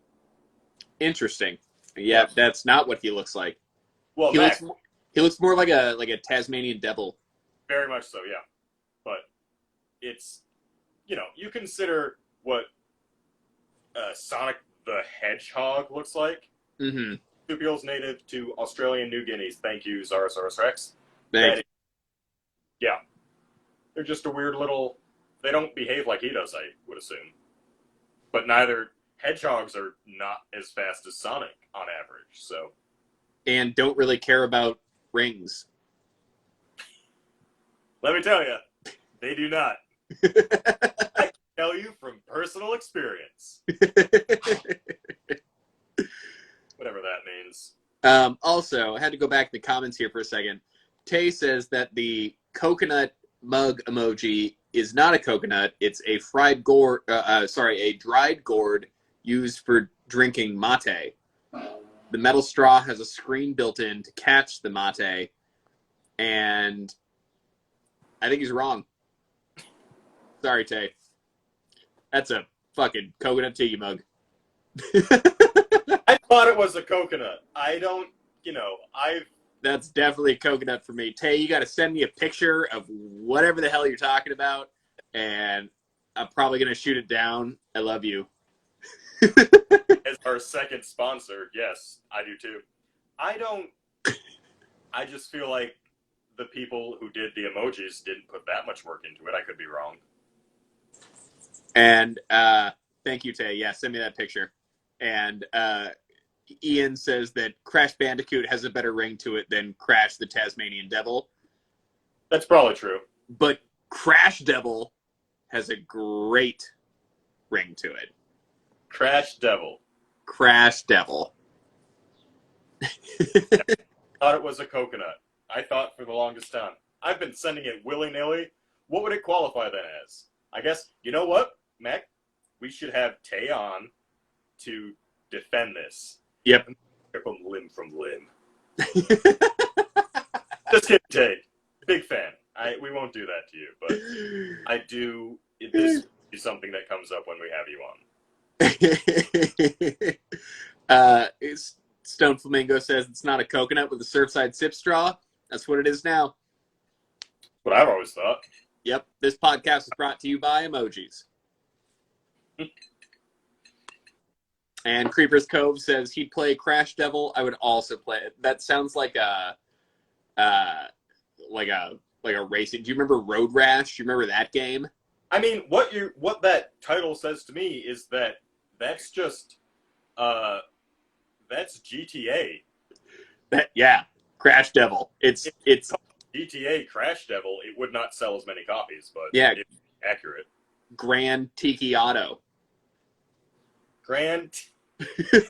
Interesting. Yeah, that's not what he looks like.
Well,
He
Mac,
looks more like a Tasmanian devil.
very much so, yeah. But it's, you consider what Sonic the Hedgehog looks like.
Mm-hmm.
Marsupials native to Australian New Guinea. Thank you, Zarasaurus Rex.
Thanks.
Yeah. They're just a weird little... They don't behave like he does, I would assume. But neither... Hedgehogs are not as fast as Sonic, on average, so...
And don't really care about rings.
Let me tell you, they do not. I can tell you from personal experience. Whatever that means.
Also, I had to go back to the comments here for a second. Tay says that the coconut mug emoji is not a coconut. It's a fried gourd. A dried gourd used for drinking mate. The metal straw has a screen built in to catch the mate, and I think he's wrong. Sorry, Tay. That's a fucking coconut tea mug.
I thought it was a coconut.
That's definitely coconut for me. Tay, you got to send me a picture of whatever the hell you're talking about, and I'm probably going to shoot it down. I love you.
As our second sponsor, yes, I do too. I just feel like the people who did the emojis didn't put that much work into it. I could be wrong.
And thank you, Tay. Yeah, send me that picture. And Ian says that Crash Bandicoot has a better ring to it than Crash the Tasmanian Devil.
That's probably true.
But Crash Devil has a great ring to it.
Crash Devil.
Crash Devil.
Thought it was a coconut. I thought for the longest time. I've been sending it willy-nilly. What would it qualify then as? I guess, you know what, Mac? We should have Tay on to defend this.
Yep.
From limb from limb. Just kidding, Tay. Big fan. We won't do that to you, but I do. This is something that comes up when we have you on.
Stone Flamingo says it's not a coconut with a Surfside sip straw. That's what it is now.
What I've always thought.
Yep. This podcast is brought to you by emojis. And Creeper's Cove says he'd play Crash Devil. I would also play it. That sounds like a racing. Do you remember Road Rash? Do you remember that game?
I mean, what that title says to me is that that's just that's GTA.
Yeah, Crash Devil. It's
GTA Crash Devil. It would not sell as many copies, but
yeah,
it's accurate.
Grand Tiki Auto.
Grand. There's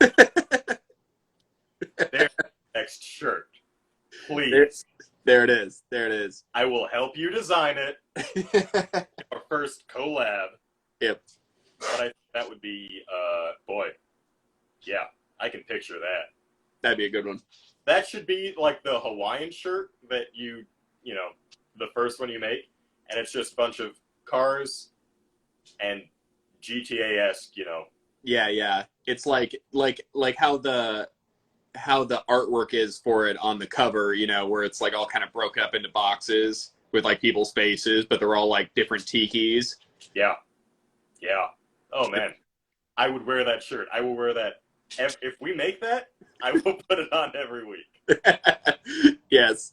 the next shirt, please.
There it is. There it is.
I will help you design it. Our first collab.
Yep.
But I think that would be, boy, yeah, I can picture that.
That'd be a good one.
That should be like the Hawaiian shirt that the first one you make, and it's just a bunch of cars and GTA-esque,
Yeah. It's like how the artwork is for it on the cover, where it's like all kind of broken up into boxes with like people's faces, but they're all like different tikis.
Yeah. Oh man, I would wear that shirt. I will wear that. If we make that, I will put it on every week.
Yes.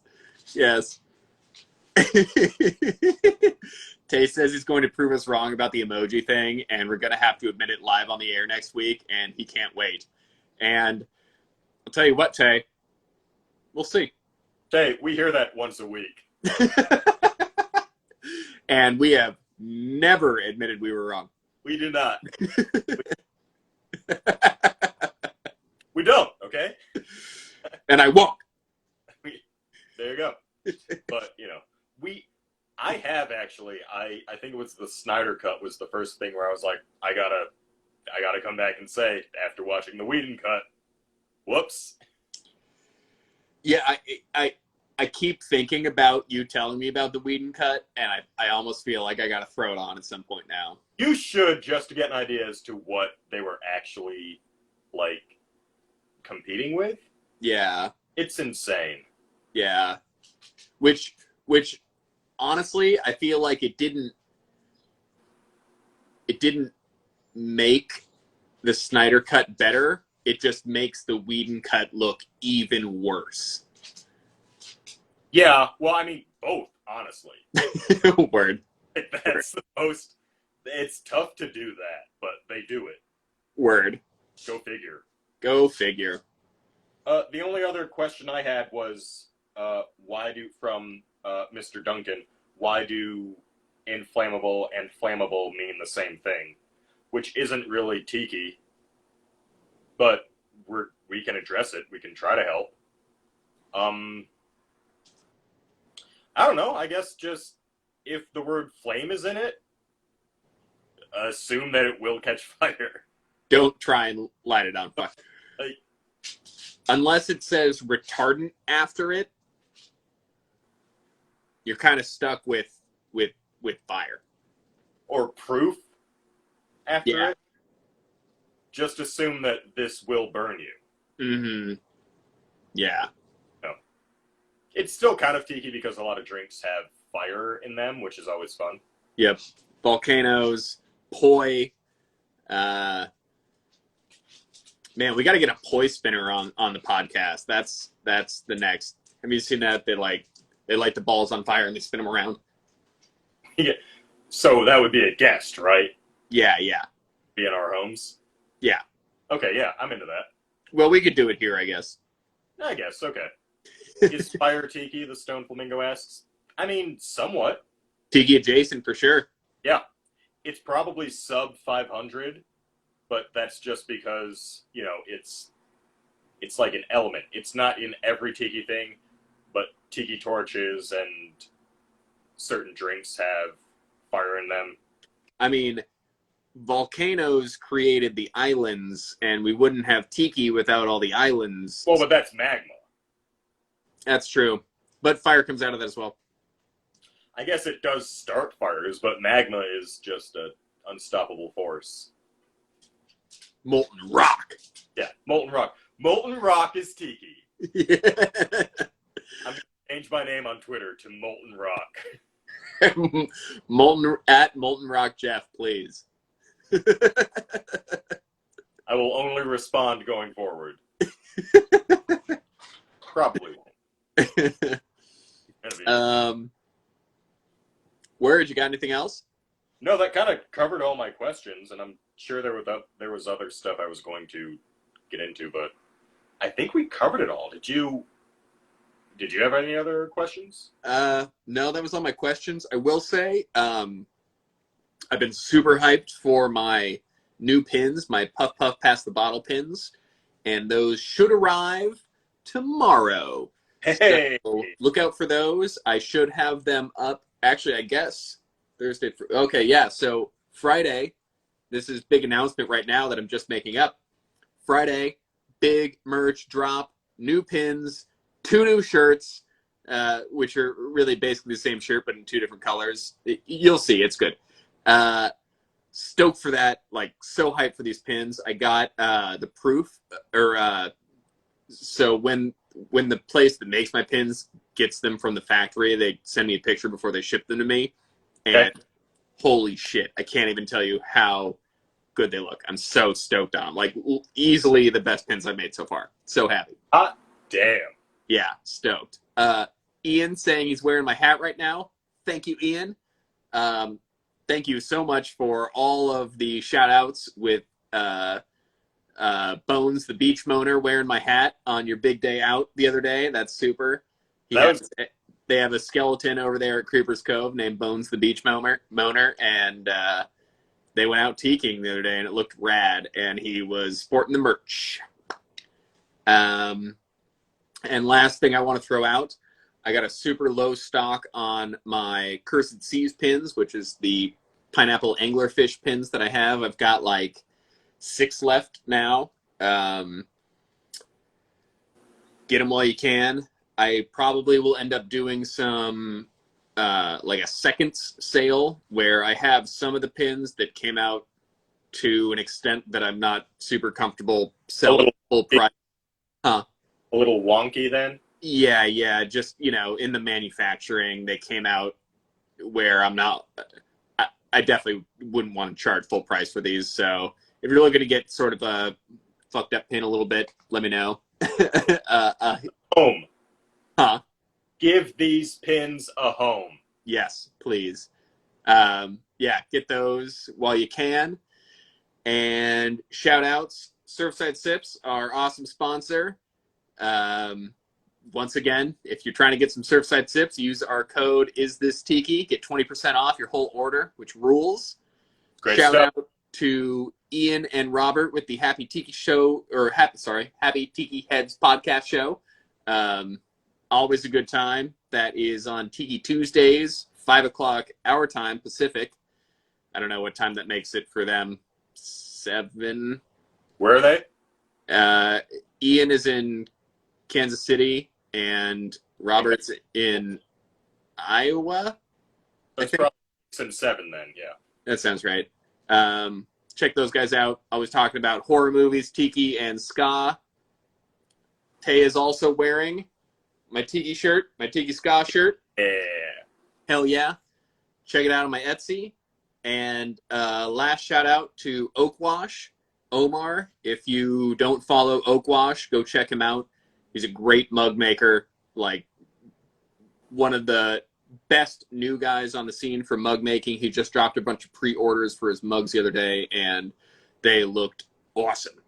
Tay says he's going to prove us wrong about the emoji thing, and we're going to have to admit it live on the air next week, and he can't wait. And I'll tell you what, Tay, we'll see.
Tay, we hear that once a week.
And we have never admitted we were wrong.
We do not. We don't, okay?
And I won't.
There you go. But, I have actually, I think it was the Snyder Cut was the first thing where I was like, I I gotta come back and say, after watching the Whedon cut, whoops.
Yeah, I keep thinking about you telling me about the Whedon cut, and I almost feel like I gotta throw it on at some point now.
You should, just to get an idea as to what they were actually, like, competing with.
Yeah.
It's insane.
Yeah. Which honestly, I feel like it didn't make the Snyder cut better. It just makes the Whedon cut look even worse.
Yeah, well, I mean, both, honestly.
Word.
That's the most... It's tough to do that, but they do it.
Word.
Go figure.
Go figure.
The only other question I had was, from Mr. Duncan, why do inflammable and flammable mean the same thing? Which isn't really Tiki, but we can address it. We can try to help. I don't know. I guess just if the word flame is in it, assume that it will catch fire.
Don't try and light it on fire. Unless it says retardant after it, you're kind of stuck with fire.
Or proof after
it.
It. Just assume that this will burn you.
Mm-hmm. Yeah.
No. It's still kind of Tiki because a lot of drinks have fire in them, which is always fun.
Yep. Volcanoes, poi. Man, we got to get a poi spinner on the podcast. That's the next. Have you seen that? They light the balls on fire and they spin them around.
Yeah. So that would be a guest, right?
Yeah.
Be in our homes?
Yeah.
Okay, yeah, I'm into that.
Well, we could do it here, I guess.
I guess, okay. Is Fire Tiki, the Stone Flamingo asks? I mean, somewhat.
Tiki adjacent for sure.
Yeah. It's probably sub 500, but that's just because, it's like an element. It's not in every Tiki thing, but Tiki torches and certain drinks have fire in them.
I mean, volcanoes created the islands, and we wouldn't have Tiki without all the islands.
Well, but that's magma.
That's true. But fire comes out of that as well.
I guess it does start fires, but magma is just an unstoppable force.
Molten rock.
Yeah, molten rock. Molten rock is Tiki.
Yeah.
I'm going to change my name on Twitter to Molten Rock.
Molten Rock Jeff, please.
I will only respond going forward. Probably won't.
Word, you got anything else?
No, that kind of covered all my questions, and I'm sure there was other stuff I was going to get into, but I think we covered it all. Did you have any other questions?
No, that was all my questions. I will say, I've been super hyped for my new pins, my Puff Puff Pass the Bottle pins, and those should arrive tomorrow.
Hey!
So look out for those. I should have them up, actually, I guess, Thursday. Okay, yeah, so Friday, this is big announcement right now that I'm just making up. Friday, big merch drop, new pins, 2 new shirts, which are really basically the same shirt, but in 2 different colors. You'll see, it's good. Stoked for that, like so hyped for these pins. I got the proof, so when the place that makes my pins gets them from the factory, they send me a picture before they ship them to me, and holy shit, I can't even tell you how good they look. I'm so stoked on them. Like, easily the best pins I've made so far. So happy.
Hot damn.
Yeah, stoked. Ian saying he's wearing my hat right now. Thank you, Ian. Thank you so much for all of the shout-outs with Bones, the beach moaner, wearing my hat on your big day out the other day. That's super. They have a skeleton over there at Creeper's Cove named Bones, the beach moaner, and they went out tikiing the other day, and it looked rad, and he was sporting the merch. And last thing I want to throw out, I got a super low stock on my Cursed Seas pins, which is the pineapple anglerfish pins that I have. I've got like 6 left now. Get them while you can. I probably will end up doing some like a seconds sale where I have some of the pins that came out to an extent that I'm not super comfortable selling full price.
A little wonky then?
Yeah. Just, in the manufacturing, they came out where I'm not. I definitely wouldn't want to charge full price for these. So if you're looking to get sort of a fucked up pin a little bit, let me know.
Home.
Huh?
Give these pins a home.
Yes, please. Get those while you can. And shout outs, Surfside Sips, our awesome sponsor. Once again, if you're trying to get some Surfside Sips, use our code IsThisTiki. Get 20% off your whole order, which rules.
Great
Shout
stuff.
out to Ian and Robert with the Happy Tiki Show, Happy Tiki Heads podcast show. Always a good time. That is on Tiki Tuesdays, 5 o'clock our time, Pacific. I don't know what time that makes it for them. 7.
Where are they?
Ian is in Kansas City, and Robert's in Iowa.
That's probably 6 and 7 then, yeah.
That sounds right. Check those guys out. Always talking about horror movies, Tiki, and ska. Tay is also wearing my Tiki shirt, my Tiki ska shirt.
Yeah.
Hell yeah. Check it out on my Etsy. And last shout out to Oakwash, Omar. If you don't follow Oakwash, go check him out. He's a great mug maker, like one of the best new guys on the scene for mug making. He just dropped a bunch of pre-orders for his mugs the other day, and they looked awesome.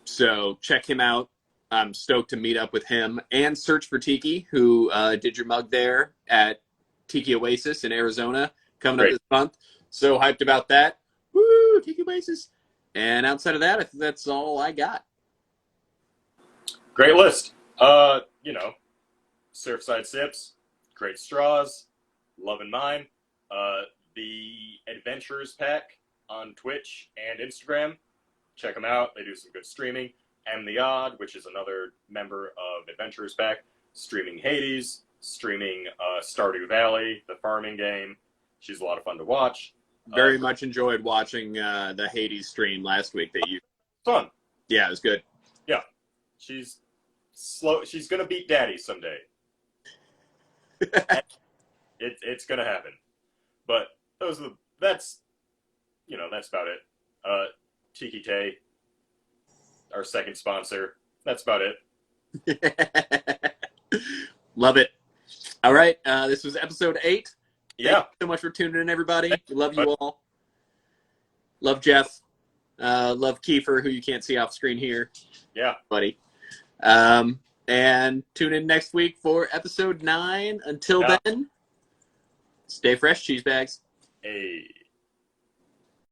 So check him out. I'm stoked to meet up with him and Search for Tiki, who did your mug there at Tiki Oasis in Arizona coming up this month. So hyped about that. Woo, Tiki Oasis. And outside of that, I think that's all I got.
Great list. Surfside Sips, great straws, loving mine. The Adventurers Pack on Twitch and Instagram. Check them out. They do some good streaming. And The Odd, which is another member of Adventurers Pack, streaming Hades, streaming Stardew Valley, the farming game. She's a lot of fun to watch.
Very much enjoyed watching the Hades stream last week that you.
Fun.
Yeah, it was good.
Yeah. She's slow. She's going to beat Daddy someday. It's going to happen. But that's about it. Tiki Tay, our second sponsor. That's about
it. Love it. All right. This was episode 8.
Yeah.
Thank you so much for tuning in, everybody. We love you all. Love Jeff. Love Kiefer, who you can't see off screen here.
Yeah.
Buddy. And tune in next week for episode 9. Until then, stay fresh, cheese bags.
Hey.